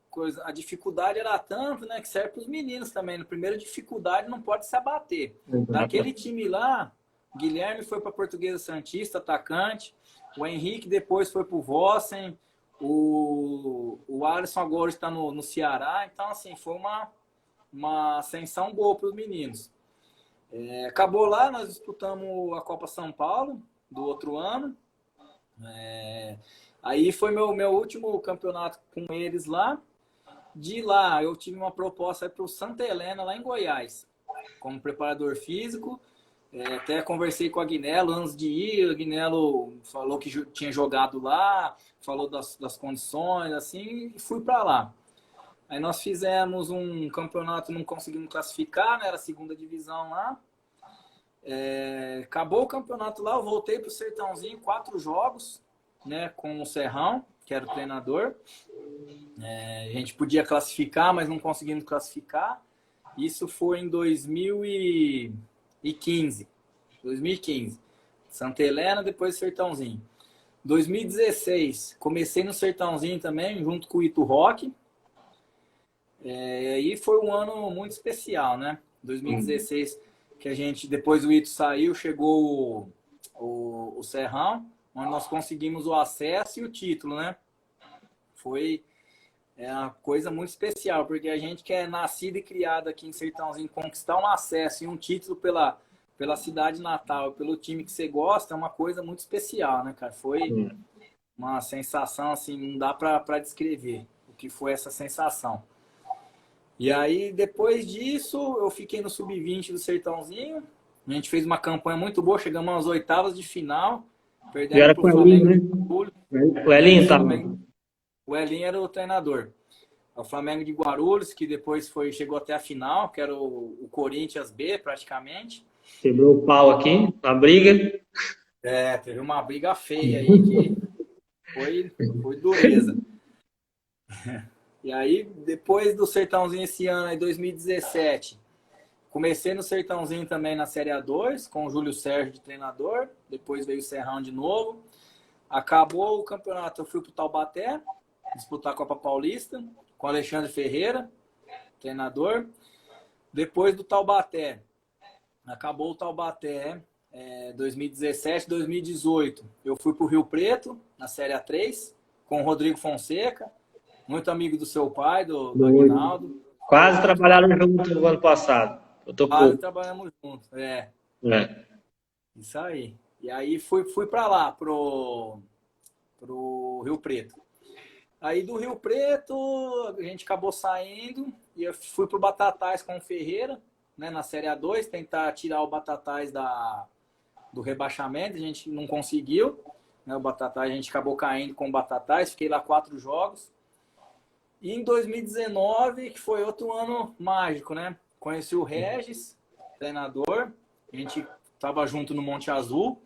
Speaker 2: coisa, a dificuldade era tanto, né? Que serve para os meninos também. No primeiro dificuldade não pode se abater. Daquele time lá, Guilherme foi para Portuguesa Santista, atacante. O Henrique depois foi para o Vossen. O Alisson agora está no Ceará. Então, assim, foi uma ascensão boa para os meninos. Acabou lá, nós disputamos a Copa São Paulo do outro ano. Aí foi meu último campeonato com eles lá. De lá, eu tive uma proposta para o Santa Helena, lá em Goiás, como preparador físico. Até conversei com a Agnello antes de ir. O Agnello falou que tinha jogado lá, falou das condições, assim, e fui para lá. Aí nós fizemos um campeonato, não conseguimos classificar, né? Era a segunda divisão lá. Acabou o campeonato lá, eu voltei para o Sertãozinho, 4 jogos, né, com o Serrão, que era o treinador. A gente podia classificar, mas não conseguimos classificar. Isso foi em 2015. 2015. Santa Helena, depois Sertãozinho. 2016, comecei no Sertãozinho também, junto com o Ito Rock. E foi um ano muito especial, né? 2016, que a gente, depois o Ito saiu, chegou o Serrão, onde nós conseguimos o acesso e o título, né? Foi uma coisa muito especial, porque a gente que é nascido e criado aqui em Sertãozinho, conquistar um acesso e um título pela cidade natal, pelo time que você gosta, é uma coisa muito especial, né, cara? Foi uma sensação, assim, não dá para descrever o que foi essa sensação. E aí, depois disso, eu fiquei no Sub-20 do Sertãozinho. A gente fez uma campanha muito boa, chegamos às oitavas de final,
Speaker 1: E
Speaker 2: perdemos
Speaker 1: era
Speaker 2: para o
Speaker 1: com o Elinho,
Speaker 2: Flamengo de
Speaker 1: né?
Speaker 2: Guarulhos.
Speaker 1: O Elinho
Speaker 2: Isso,
Speaker 1: tava.
Speaker 2: o Elinho era o treinador. O Flamengo de Guarulhos, que depois chegou até a final, que era o Corinthians B, praticamente.
Speaker 1: Quebrou o pau aqui, na briga.
Speaker 2: Teve uma briga feia aí que foi dureza. E aí, depois do Sertãozinho esse ano, em 2017, comecei no Sertãozinho também na Série A2, com o Júlio Sérgio de treinador. Depois veio o Serrão de novo. Acabou o campeonato, eu fui para o Taubaté, disputar a Copa Paulista, com o Alexandre Ferreira, treinador. Depois do Taubaté, acabou o Taubaté, 2017, 2018. Eu fui para o Rio Preto, na Série A3, com o Rodrigo Fonseca, muito amigo do seu pai, do Aguinaldo.
Speaker 1: Quase trabalharam junto no ano passado. Eu tô
Speaker 2: Quase
Speaker 1: pouco.
Speaker 2: trabalhamos juntos,
Speaker 1: É.
Speaker 2: isso aí. E aí fui para lá, pro Rio Preto. Aí do Rio Preto, a gente acabou saindo e eu fui pro Batatais com o Ferreira, né, na Série A2, tentar tirar o Batatais do rebaixamento. A gente não conseguiu, né, o Batatais, a gente acabou caindo com o Batatais, fiquei lá 4 jogos. E em 2019, que foi outro ano mágico, né? Conheci o Regis, treinador, a gente estava junto no Monte Azul.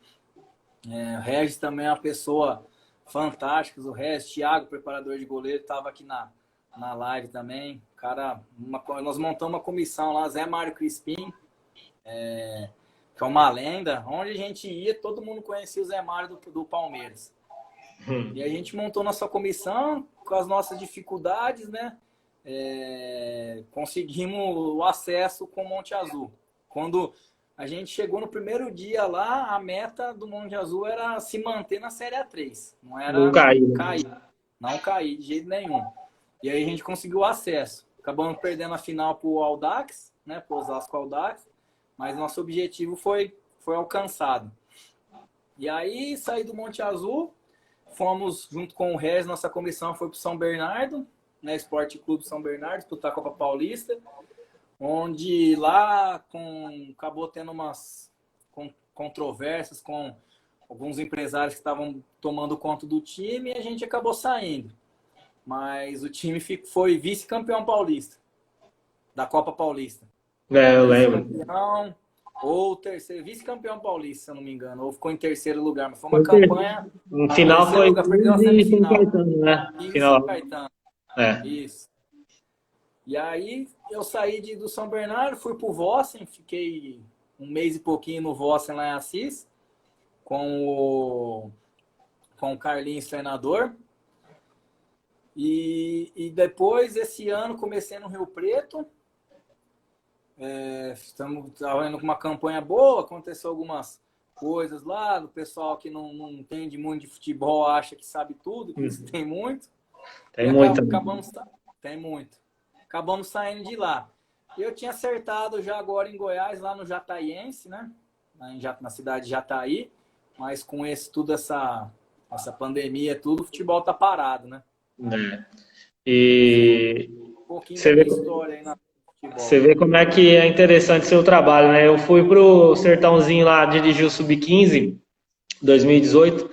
Speaker 2: O Regis também é uma pessoa fantástica. O Regis, Thiago, preparador de goleiro, estava aqui na na live também. Cara, nós montamos uma comissão lá, Zé Mário Crispim, que é uma lenda. Onde a gente ia, todo mundo conhecia o Zé Mário do Palmeiras. E a gente montou nossa comissão com as nossas dificuldades, né? Conseguimos o acesso com o Monte Azul. Quando a gente chegou no primeiro dia lá, a meta do Monte Azul era se manter na Série A3. Não era
Speaker 1: Não caiu.
Speaker 2: cair. Não cair de jeito nenhum. E aí a gente conseguiu acesso. Acabamos perdendo a final para o Audax, né? Para o Osasco Audax. Mas nosso objetivo foi alcançado. E aí, saí do Monte Azul, fomos junto com o Regis, nossa comissão foi para o São Bernardo, né? Esporte Clube São Bernardo, disputar a Copa Paulista. Onde lá acabou tendo umas controvérsias com alguns empresários que estavam tomando conta do time e a gente acabou saindo. Mas o time foi vice-campeão paulista, da Copa Paulista.
Speaker 1: Eu lembro.
Speaker 2: Vice-campeão, ou terceiro, vice-campeão paulista, se eu não me engano, ou ficou em terceiro lugar, mas foi uma campanha...
Speaker 1: No final foi São Caetano, né?
Speaker 2: São Caetano.
Speaker 1: Isso.
Speaker 2: E aí eu saí do São Bernardo, fui pro Vossen, fiquei um mês e pouquinho no Vossen lá em Assis, com o Carlinhos, treinador. E depois, esse ano, comecei no Rio Preto. Estamos trabalhando com uma campanha boa, aconteceu algumas coisas lá, do pessoal que não entende muito de futebol, acha que sabe tudo, que isso tem muito.
Speaker 1: Tem muito.
Speaker 2: Tem muito. Acabamos saindo de lá. Eu tinha acertado já agora em Goiás, lá no Jataiense, né? Na cidade de Jataí. Mas com essa pandemia, tudo, o futebol tá parado, né?
Speaker 1: E
Speaker 2: um pouquinho
Speaker 1: você
Speaker 2: da
Speaker 1: vê,
Speaker 2: história aí na futebol.
Speaker 1: Você vê como é que é interessante o seu trabalho, né? Eu fui pro Sertãozinho lá, dirigir o Sub-15, 2018.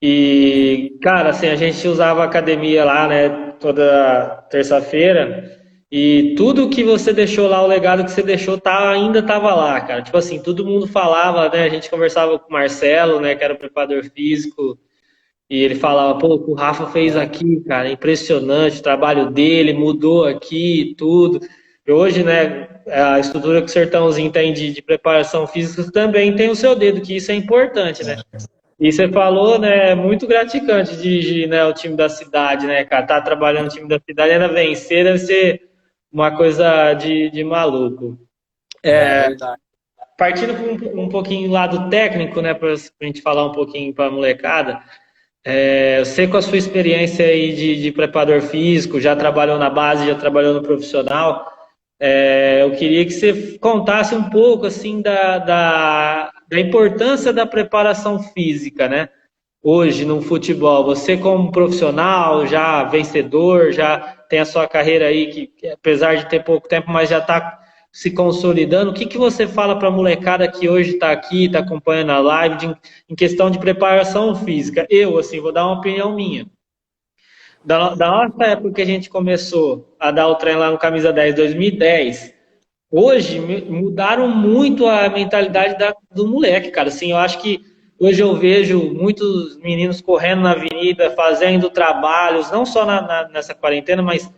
Speaker 1: E, cara, assim, a gente usava academia lá, né? Toda terça-feira. E tudo que você deixou lá, o legado que você deixou, ainda tava lá, cara. Tipo assim, todo mundo falava, né? A gente conversava com o Marcelo, né? Que era o preparador físico. E ele falava, pô, o que o Rafa fez aqui, cara, impressionante, o trabalho dele mudou aqui e tudo. E hoje, né, a estrutura que o Sertãozinho tem de preparação física também tem o seu dedo, que isso é importante, né? E você falou, né, é muito gratificante dirigir, né, o time da cidade, né, cara? Tá trabalhando no time da cidade, ainda vencer deve ser uma coisa de maluco.
Speaker 2: Verdade.
Speaker 1: Partindo um pouquinho do lado técnico, né, pra gente falar um pouquinho pra molecada, você com a sua experiência aí de preparador físico, já trabalhou na base, já trabalhou no profissional, eu queria que você contasse um pouco assim da importância da preparação física, né? Hoje no futebol, você como profissional, já vencedor, já tem a sua carreira aí que apesar de ter pouco tempo, mas já está se consolidando. O que você fala para a molecada que hoje está aqui, está acompanhando a live, em questão de preparação física? Eu, assim, vou dar uma opinião minha. Da nossa época que a gente começou a dar o treino lá no Camisa 10, 2010, hoje mudaram muito a mentalidade do moleque, cara. Assim, eu acho que hoje eu vejo muitos meninos correndo na avenida, fazendo trabalhos, não só nessa quarentena, mas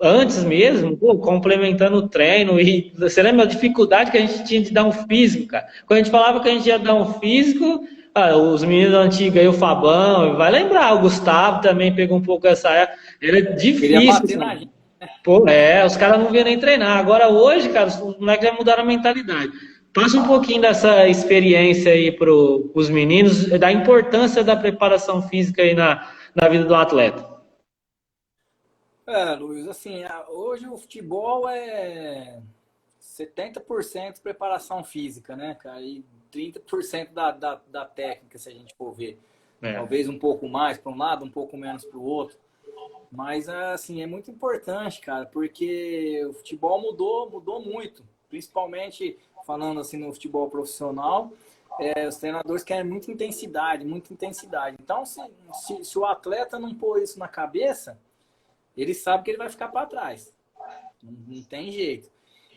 Speaker 1: antes mesmo, pô, complementando o treino. E você lembra a dificuldade que a gente tinha de dar um físico, cara? Quando a gente falava que a gente ia dar um físico, os meninos antigos aí, o Fabão, vai lembrar, o Gustavo também pegou um pouco essa época. Era difícil.
Speaker 2: Queria bater na gente.
Speaker 1: Pô, os caras não vinham nem treinar. Agora hoje, cara, os moleques já mudaram a mentalidade. Passa um pouquinho dessa experiência aí para os meninos, da importância da preparação física aí na vida do atleta.
Speaker 2: Luiz, assim, hoje o futebol é 70% preparação física, né, cara? E 30% da técnica, se a gente for ver. Talvez um pouco mais para um lado, um pouco menos para o outro. Mas, assim, é muito importante, cara, porque o futebol mudou muito. Principalmente, falando assim, no futebol profissional, os treinadores querem muita intensidade, muita intensidade. Então, se o atleta não pôr isso na cabeça, ele sabe que ele vai ficar para trás. Não tem jeito.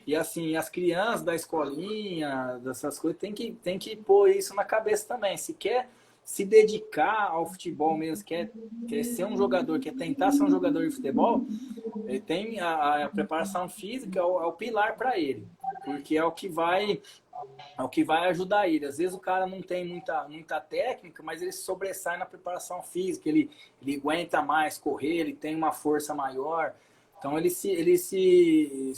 Speaker 2: E assim, as crianças da escolinha, dessas coisas, tem que pôr isso na cabeça também. Se quer se dedicar ao futebol mesmo, quer ser um jogador, quer tentar ser um jogador de futebol, Ele tem a preparação física, é o pilar para ele, porque é o que vai ajudar ele. Às vezes o cara não tem muita técnica, mas ele sobressai na preparação física, ele aguenta mais correr, ele tem uma força maior. Então se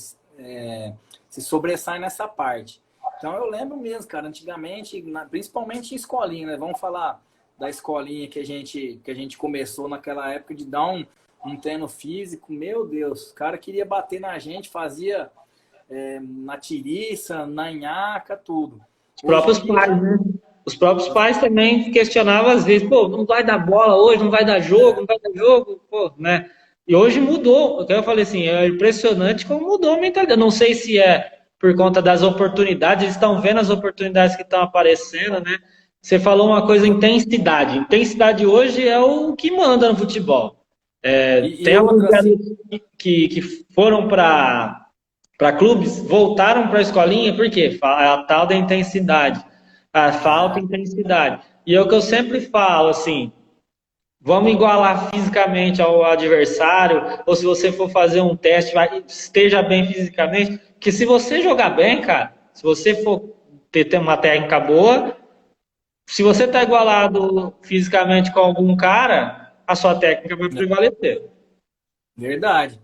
Speaker 2: sobressai nessa parte. Então eu lembro mesmo, cara, antigamente, principalmente em escolinha, né? Vamos falar da escolinha que a gente começou naquela época de dar um treino físico. Meu Deus, o cara queria bater na gente, fazia na tiriça, na nhaca, tudo.
Speaker 3: Os próprios pais, né? Os próprios pais também questionavam às vezes, pô, não vai dar bola hoje, não vai dar jogo, não vai dar jogo, pô, né? E hoje mudou. Eu falei assim, é impressionante como mudou a mentalidade. Eu não sei se é por conta das oportunidades, eles estão vendo as oportunidades que estão aparecendo, né? Você falou uma coisa, intensidade. Intensidade hoje é o que manda no futebol. Tem alguns garotos que foram para clubes, voltaram para a escolinha, por quê? A tal da intensidade. A falta de intensidade. E é o que eu sempre falo, assim, vamos igualar fisicamente ao adversário, ou se você for fazer um teste, esteja bem fisicamente, porque se você jogar bem, cara, se você for ter uma técnica boa, se você está igualado fisicamente com algum cara, a sua técnica vai prevalecer.
Speaker 2: Verdade.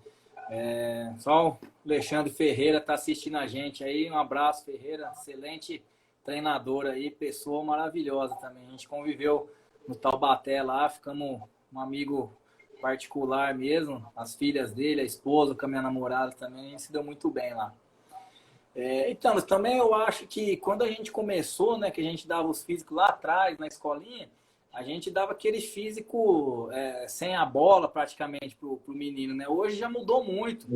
Speaker 2: Só o Alexandre Ferreira está assistindo a gente aí. Um abraço, Ferreira. Excelente treinador aí, pessoa maravilhosa também. A gente conviveu no Taubaté lá, ficamos um amigo particular mesmo. As filhas dele, a esposa, com a minha namorada também, a gente se deu muito bem lá. Então, também eu acho que quando a gente começou, né, que a gente dava os físicos lá atrás, na escolinha, a gente dava aquele físico sem a bola praticamente pro menino, né? Hoje já mudou muito.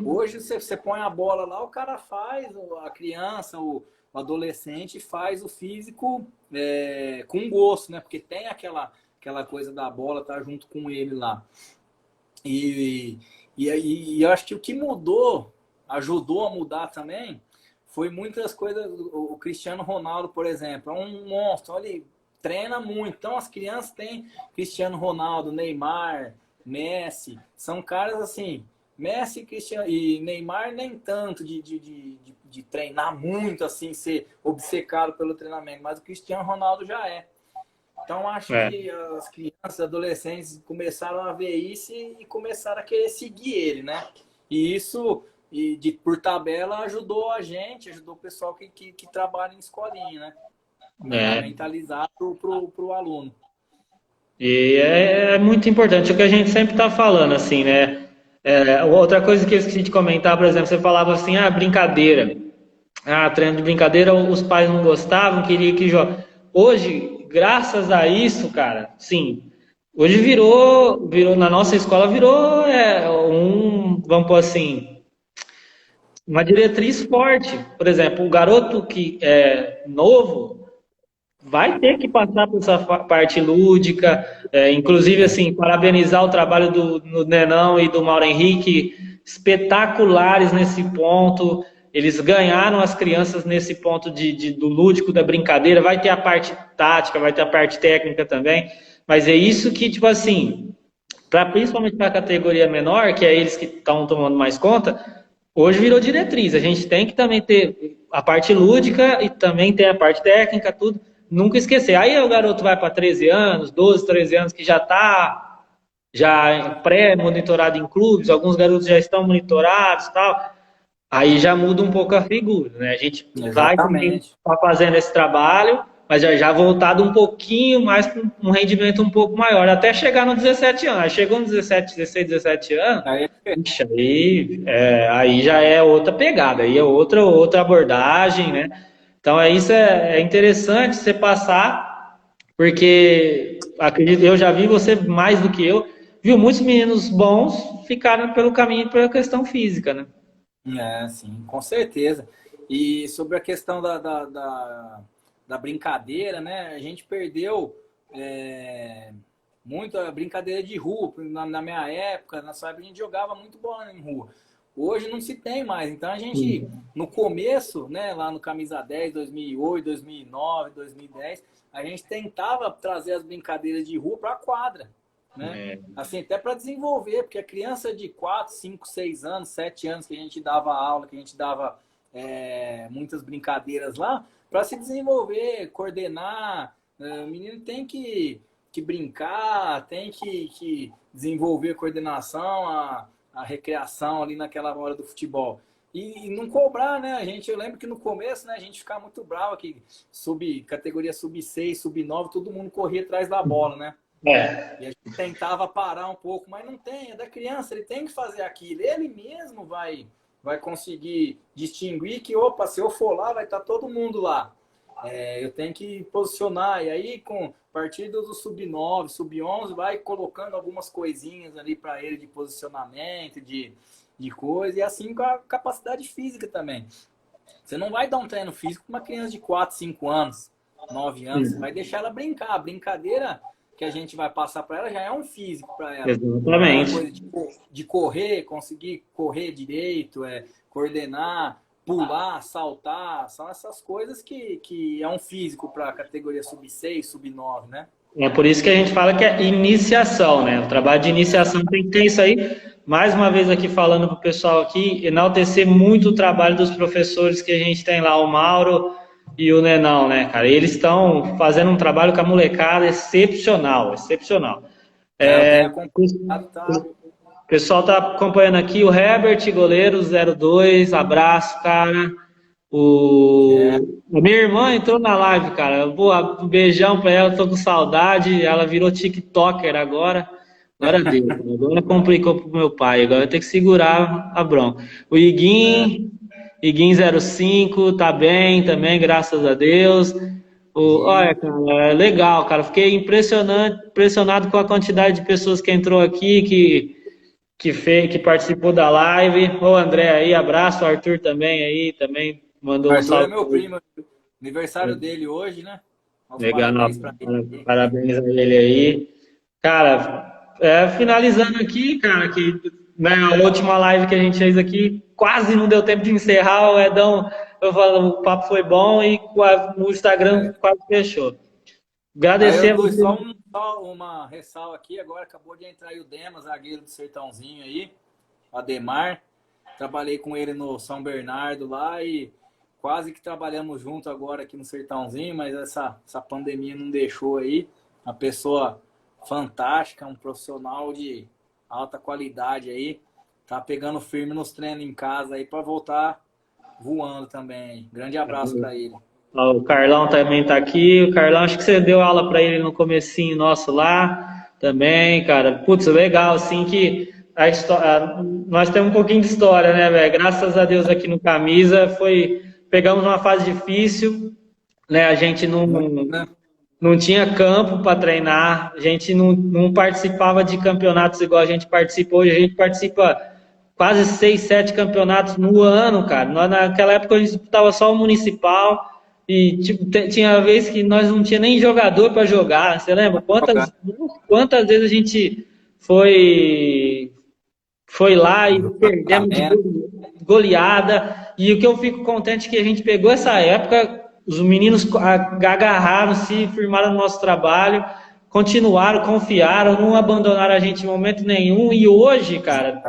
Speaker 2: Hoje você põe a bola lá, o cara faz, a criança, o adolescente faz o físico com gosto, né? Porque tem aquela coisa da bola tá junto com ele lá. E eu acho que o que mudou, ajudou a mudar também, foi muitas coisas. O Cristiano Ronaldo, por exemplo, é um monstro, ele treina muito. Então as crianças têm Cristiano Ronaldo, Neymar, Messi, são caras assim, Messi, Cristiano e Neymar nem tanto de treinar muito, assim, ser obcecado pelo treinamento, mas o Cristiano Ronaldo já é. Então acho que as crianças, adolescentes começaram a ver isso e começaram a querer seguir ele, né? E isso, por tabela, ajudou a gente, ajudou o pessoal que trabalha em escolinha, né? A mentalizar pro aluno.
Speaker 3: E é muito importante o que a gente sempre está falando, assim, né? Outra coisa que eu esqueci de comentar, por exemplo, você falava assim, brincadeira. Treino de brincadeira, os pais não gostavam, queria que jogue. Hoje, graças a isso, cara, sim, hoje virou na nossa escola, vamos pôr assim, uma diretriz forte. Por exemplo, o garoto que é novo vai ter que passar por essa parte lúdica, inclusive, assim, parabenizar o trabalho do Nenão e do Mauro Henrique, espetaculares nesse ponto. Eles ganharam as crianças nesse ponto do lúdico, da brincadeira. Vai ter a parte tática, vai ter a parte técnica também. Mas é isso que, tipo assim, principalmente para a categoria menor, que é eles que estão tomando mais conta, hoje virou diretriz. A gente tem que também ter a parte lúdica e também ter a parte técnica, tudo. Nunca esquecer. Aí o garoto vai para 13 anos, 12, 13 anos, que já está pré-monitorado em clubes, alguns garotos já estão monitorados e tal. Aí já muda um pouco a figura, né? A gente vai estar fazendo esse trabalho, mas já voltado um pouquinho mais para um rendimento um pouco maior, até chegar nos 17 anos. Aí chegou nos 16, 17 anos, aí já é outra pegada, aí é outra abordagem, né? Então isso é interessante você passar, porque acredito, eu já vi você mais do que eu, viu muitos meninos bons ficaram pelo caminho pela questão física, né?
Speaker 2: Sim, com certeza. E sobre a questão da brincadeira, né? A gente perdeu muito a brincadeira de rua. Na minha época, na sua época, a gente jogava muito bola em rua. Hoje não se tem mais. Então a gente, no começo, né, lá no Camisa 10, 2008, 2009, 2010, a gente tentava trazer as brincadeiras de rua para a quadra. né? Assim, até para desenvolver, porque a criança de 4, 5, 6 anos, 7 anos que a gente dava aula, que a gente dava muitas brincadeiras lá, para se desenvolver, coordenar, o menino tem que brincar, tem que desenvolver a coordenação, a recreação ali naquela hora do futebol. E não cobrar, né? Eu lembro que no começo, né, a gente ficava muito bravo que categoria sub-6, sub-9, todo mundo corria atrás da bola, né? E a gente tentava parar um pouco, mas não tem, é da criança, ele tem que fazer aquilo. Ele mesmo vai conseguir distinguir que, opa, se eu for lá, vai estar todo mundo lá. Eu tenho que posicionar. E aí, a partir do sub-9, sub-11, vai colocando algumas coisinhas ali para ele de posicionamento, de coisa, e assim com a capacidade física também. Você não vai dar um treino físico para uma criança de 4, 5 anos, 9 anos, você vai deixar ela brincar. A brincadeira que a gente vai passar para ela já é um físico para ela.
Speaker 3: Exatamente.
Speaker 2: Coisa de correr, conseguir correr direito, coordenar, pular, saltar, são essas coisas que é um físico para a categoria sub-6, sub-9, né?
Speaker 3: É por isso que a gente fala que é iniciação, né? O trabalho de iniciação tem que ter isso aí. Mais uma vez aqui falando para o pessoal aqui, enaltecer muito o trabalho dos professores que a gente tem lá, o Mauro e o Nenão, né, cara? Eles estão fazendo um trabalho com a molecada excepcional, excepcional. O pessoal tá acompanhando aqui, o Herbert, goleiro 02, abraço, cara. A minha irmã entrou na live, cara. Um beijão pra ela, tô com saudade. Ela virou TikToker agora. Glória a Deus. Agora complicou pro meu pai. Agora eu tenho que segurar a bronca. O Iguinho 05, tá bem também, graças a Deus. Olha, cara, é legal, cara. Fiquei impressionado com a quantidade de pessoas que entrou aqui, que participou da live. O André aí, abraço. O Arthur também aí, também. Mandou um salve.
Speaker 2: É meu primo, aniversário dele hoje, né?
Speaker 3: Legal, parabéns a ele aí. Cara, finalizando aqui, cara, que a última live que a gente fez aqui, quase não deu tempo de encerrar, o Edão, eu falo, o papo foi bom e o Instagram quase fechou. Agradecemos.
Speaker 2: Só uma ressalva aqui, agora acabou de entrar aí o Demas, zagueiro do Sertãozinho aí, Ademar. Trabalhei com ele no São Bernardo lá e quase que trabalhamos junto agora aqui no Sertãozinho, mas essa pandemia não deixou aí. Uma pessoa fantástica, um profissional de alta qualidade aí. Tá pegando firme nos treinos em casa aí para voltar voando também. Grande abraço para ele.
Speaker 3: O Carlão também tá aqui. O Carlão, acho que você deu aula para ele no comecinho nosso lá também, cara. Putz, legal, assim que nós temos um pouquinho de história, né, velho? Graças a Deus aqui no Camisa pegamos uma fase difícil, né? A gente não tinha campo para treinar, a gente não participava de campeonatos igual a gente participa hoje. A gente participa quase 6, 7 campeonatos no ano, cara. Naquela época a gente disputava só o municipal e tipo, tinha vez que nós não tinha nem jogador para jogar. Você lembra? Quantas vezes a gente foi lá e perdemos de goleada. E o que eu fico contente é que a gente pegou essa época, os meninos agarraram, se firmaram no nosso trabalho, continuaram, confiaram, não abandonaram a gente em momento nenhum. E hoje, cara,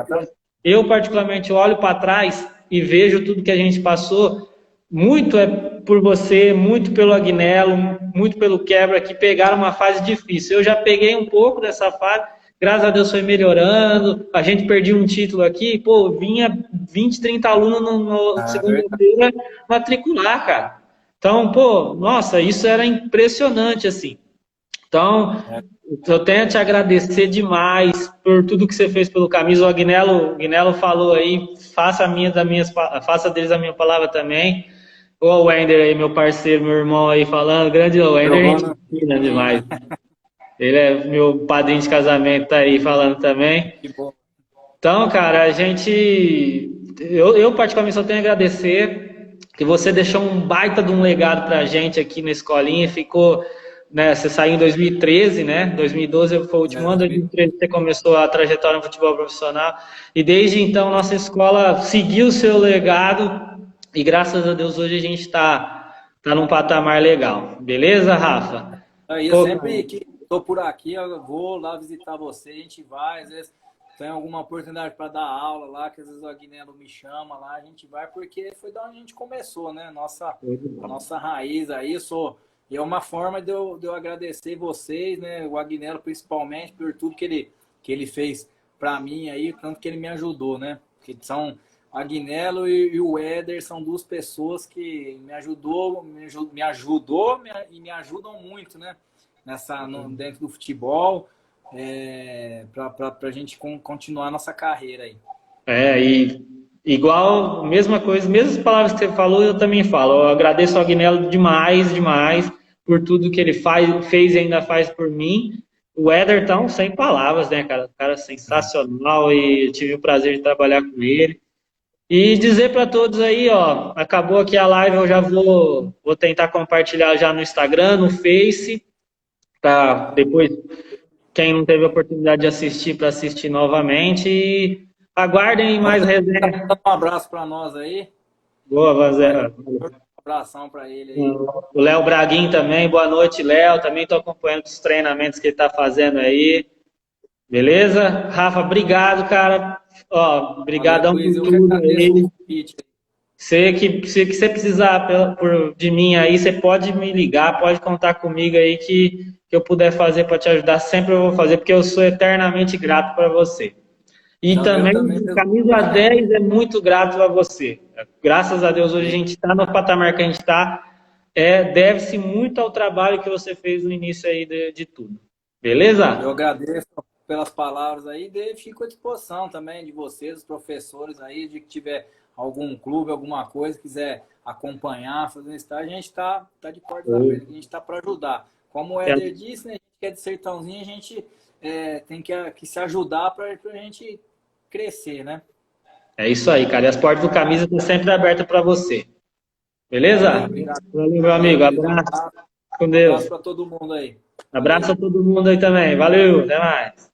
Speaker 3: eu particularmente olho para trás e vejo tudo que a gente passou. Muito é por você, muito pelo Agnello, muito pelo Quebra, que pegaram uma fase difícil. Eu já peguei um pouco dessa fase. Graças a Deus foi melhorando, a gente perdia um título aqui, vinha 20, 30 alunos no segunda-feira matricular, cara. Então, nossa, isso era impressionante, assim. Então, eu tenho a te agradecer demais por tudo que você fez pelo Camisa. O Agnello falou aí, faça deles a minha palavra também. O Wender aí, meu parceiro, meu irmão aí falando, grande Wender, gente fina demais. Ele é meu padrinho de casamento, tá aí falando também.
Speaker 2: Que bom.
Speaker 3: Então, cara, eu particularmente só tenho a agradecer que você deixou um baita de um legado pra gente aqui na escolinha. Ficou, né, você saiu em 2013, né? 2012 foi o último ano, 2013 você começou a trajetória no futebol profissional. E desde então, nossa escola seguiu o seu legado e graças a Deus hoje a gente tá num patamar legal. Beleza, Rafa?
Speaker 2: Eu sempre tô por aqui, eu vou lá visitar você, a gente vai, às vezes tem alguma oportunidade para dar aula lá, que às vezes o Agnello me chama lá, a gente vai, porque foi da onde a gente começou, né? A nossa raiz aí, e é uma forma de eu agradecer vocês, né? O Agnello principalmente, por tudo que ele fez para mim aí, tanto que ele me ajudou, né? Que são o Agnello e o Éder, são duas pessoas que me ajudou e me ajudam muito, né? Dentro do futebol, para a gente continuar nossa carreira aí.
Speaker 3: E igual, mesma coisa, mesmas palavras que você falou, eu também falo. Eu agradeço ao Agnello demais, demais, por tudo que ele fez e ainda faz por mim. O Ederton, sem palavras, né, cara? Um cara sensacional e eu tive o prazer de trabalhar com ele. E dizer para todos aí, ó, acabou aqui a live, eu já vou tentar compartilhar já no Instagram, no Face, para depois quem não teve a oportunidade de assistir, para assistir novamente. E aguardem mais resenha.
Speaker 2: Um abraço para nós aí.
Speaker 3: Boa, Vanzé.
Speaker 2: Um abração para ele aí.
Speaker 3: O Léo Braguin também, boa noite, Léo. Também estou acompanhando os treinamentos que ele está fazendo aí. Beleza? Rafa, obrigado, cara. Ó, obrigadão por tudo aí. Se você precisar de mim aí, você pode me ligar, pode contar comigo aí que eu puder fazer para te ajudar, sempre eu vou fazer, porque eu sou eternamente grato para você. E também, camisa 10 é muito grato a você. Graças a Deus, hoje a gente está no patamar que a gente está. Deve-se muito ao trabalho que você fez no início aí de tudo. Beleza?
Speaker 2: Eu agradeço pelas palavras aí, fico à disposição também de vocês, os professores aí, de que tiver algum clube, alguma coisa, quiser acompanhar, fazer um estágio, a gente está de portas abertas, a gente está para ajudar. Como o Éder disse, né, a gente que é de sertãozinho, a gente tem que se ajudar para a gente crescer, né?
Speaker 3: É isso aí, cara. E as portas do Camisa estão sempre abertas para você. Beleza? Valeu, meu amigo. Abraço. Com Deus.
Speaker 2: Abraço para todo mundo aí.
Speaker 3: Abraço a todo mundo aí também. Valeu, até mais.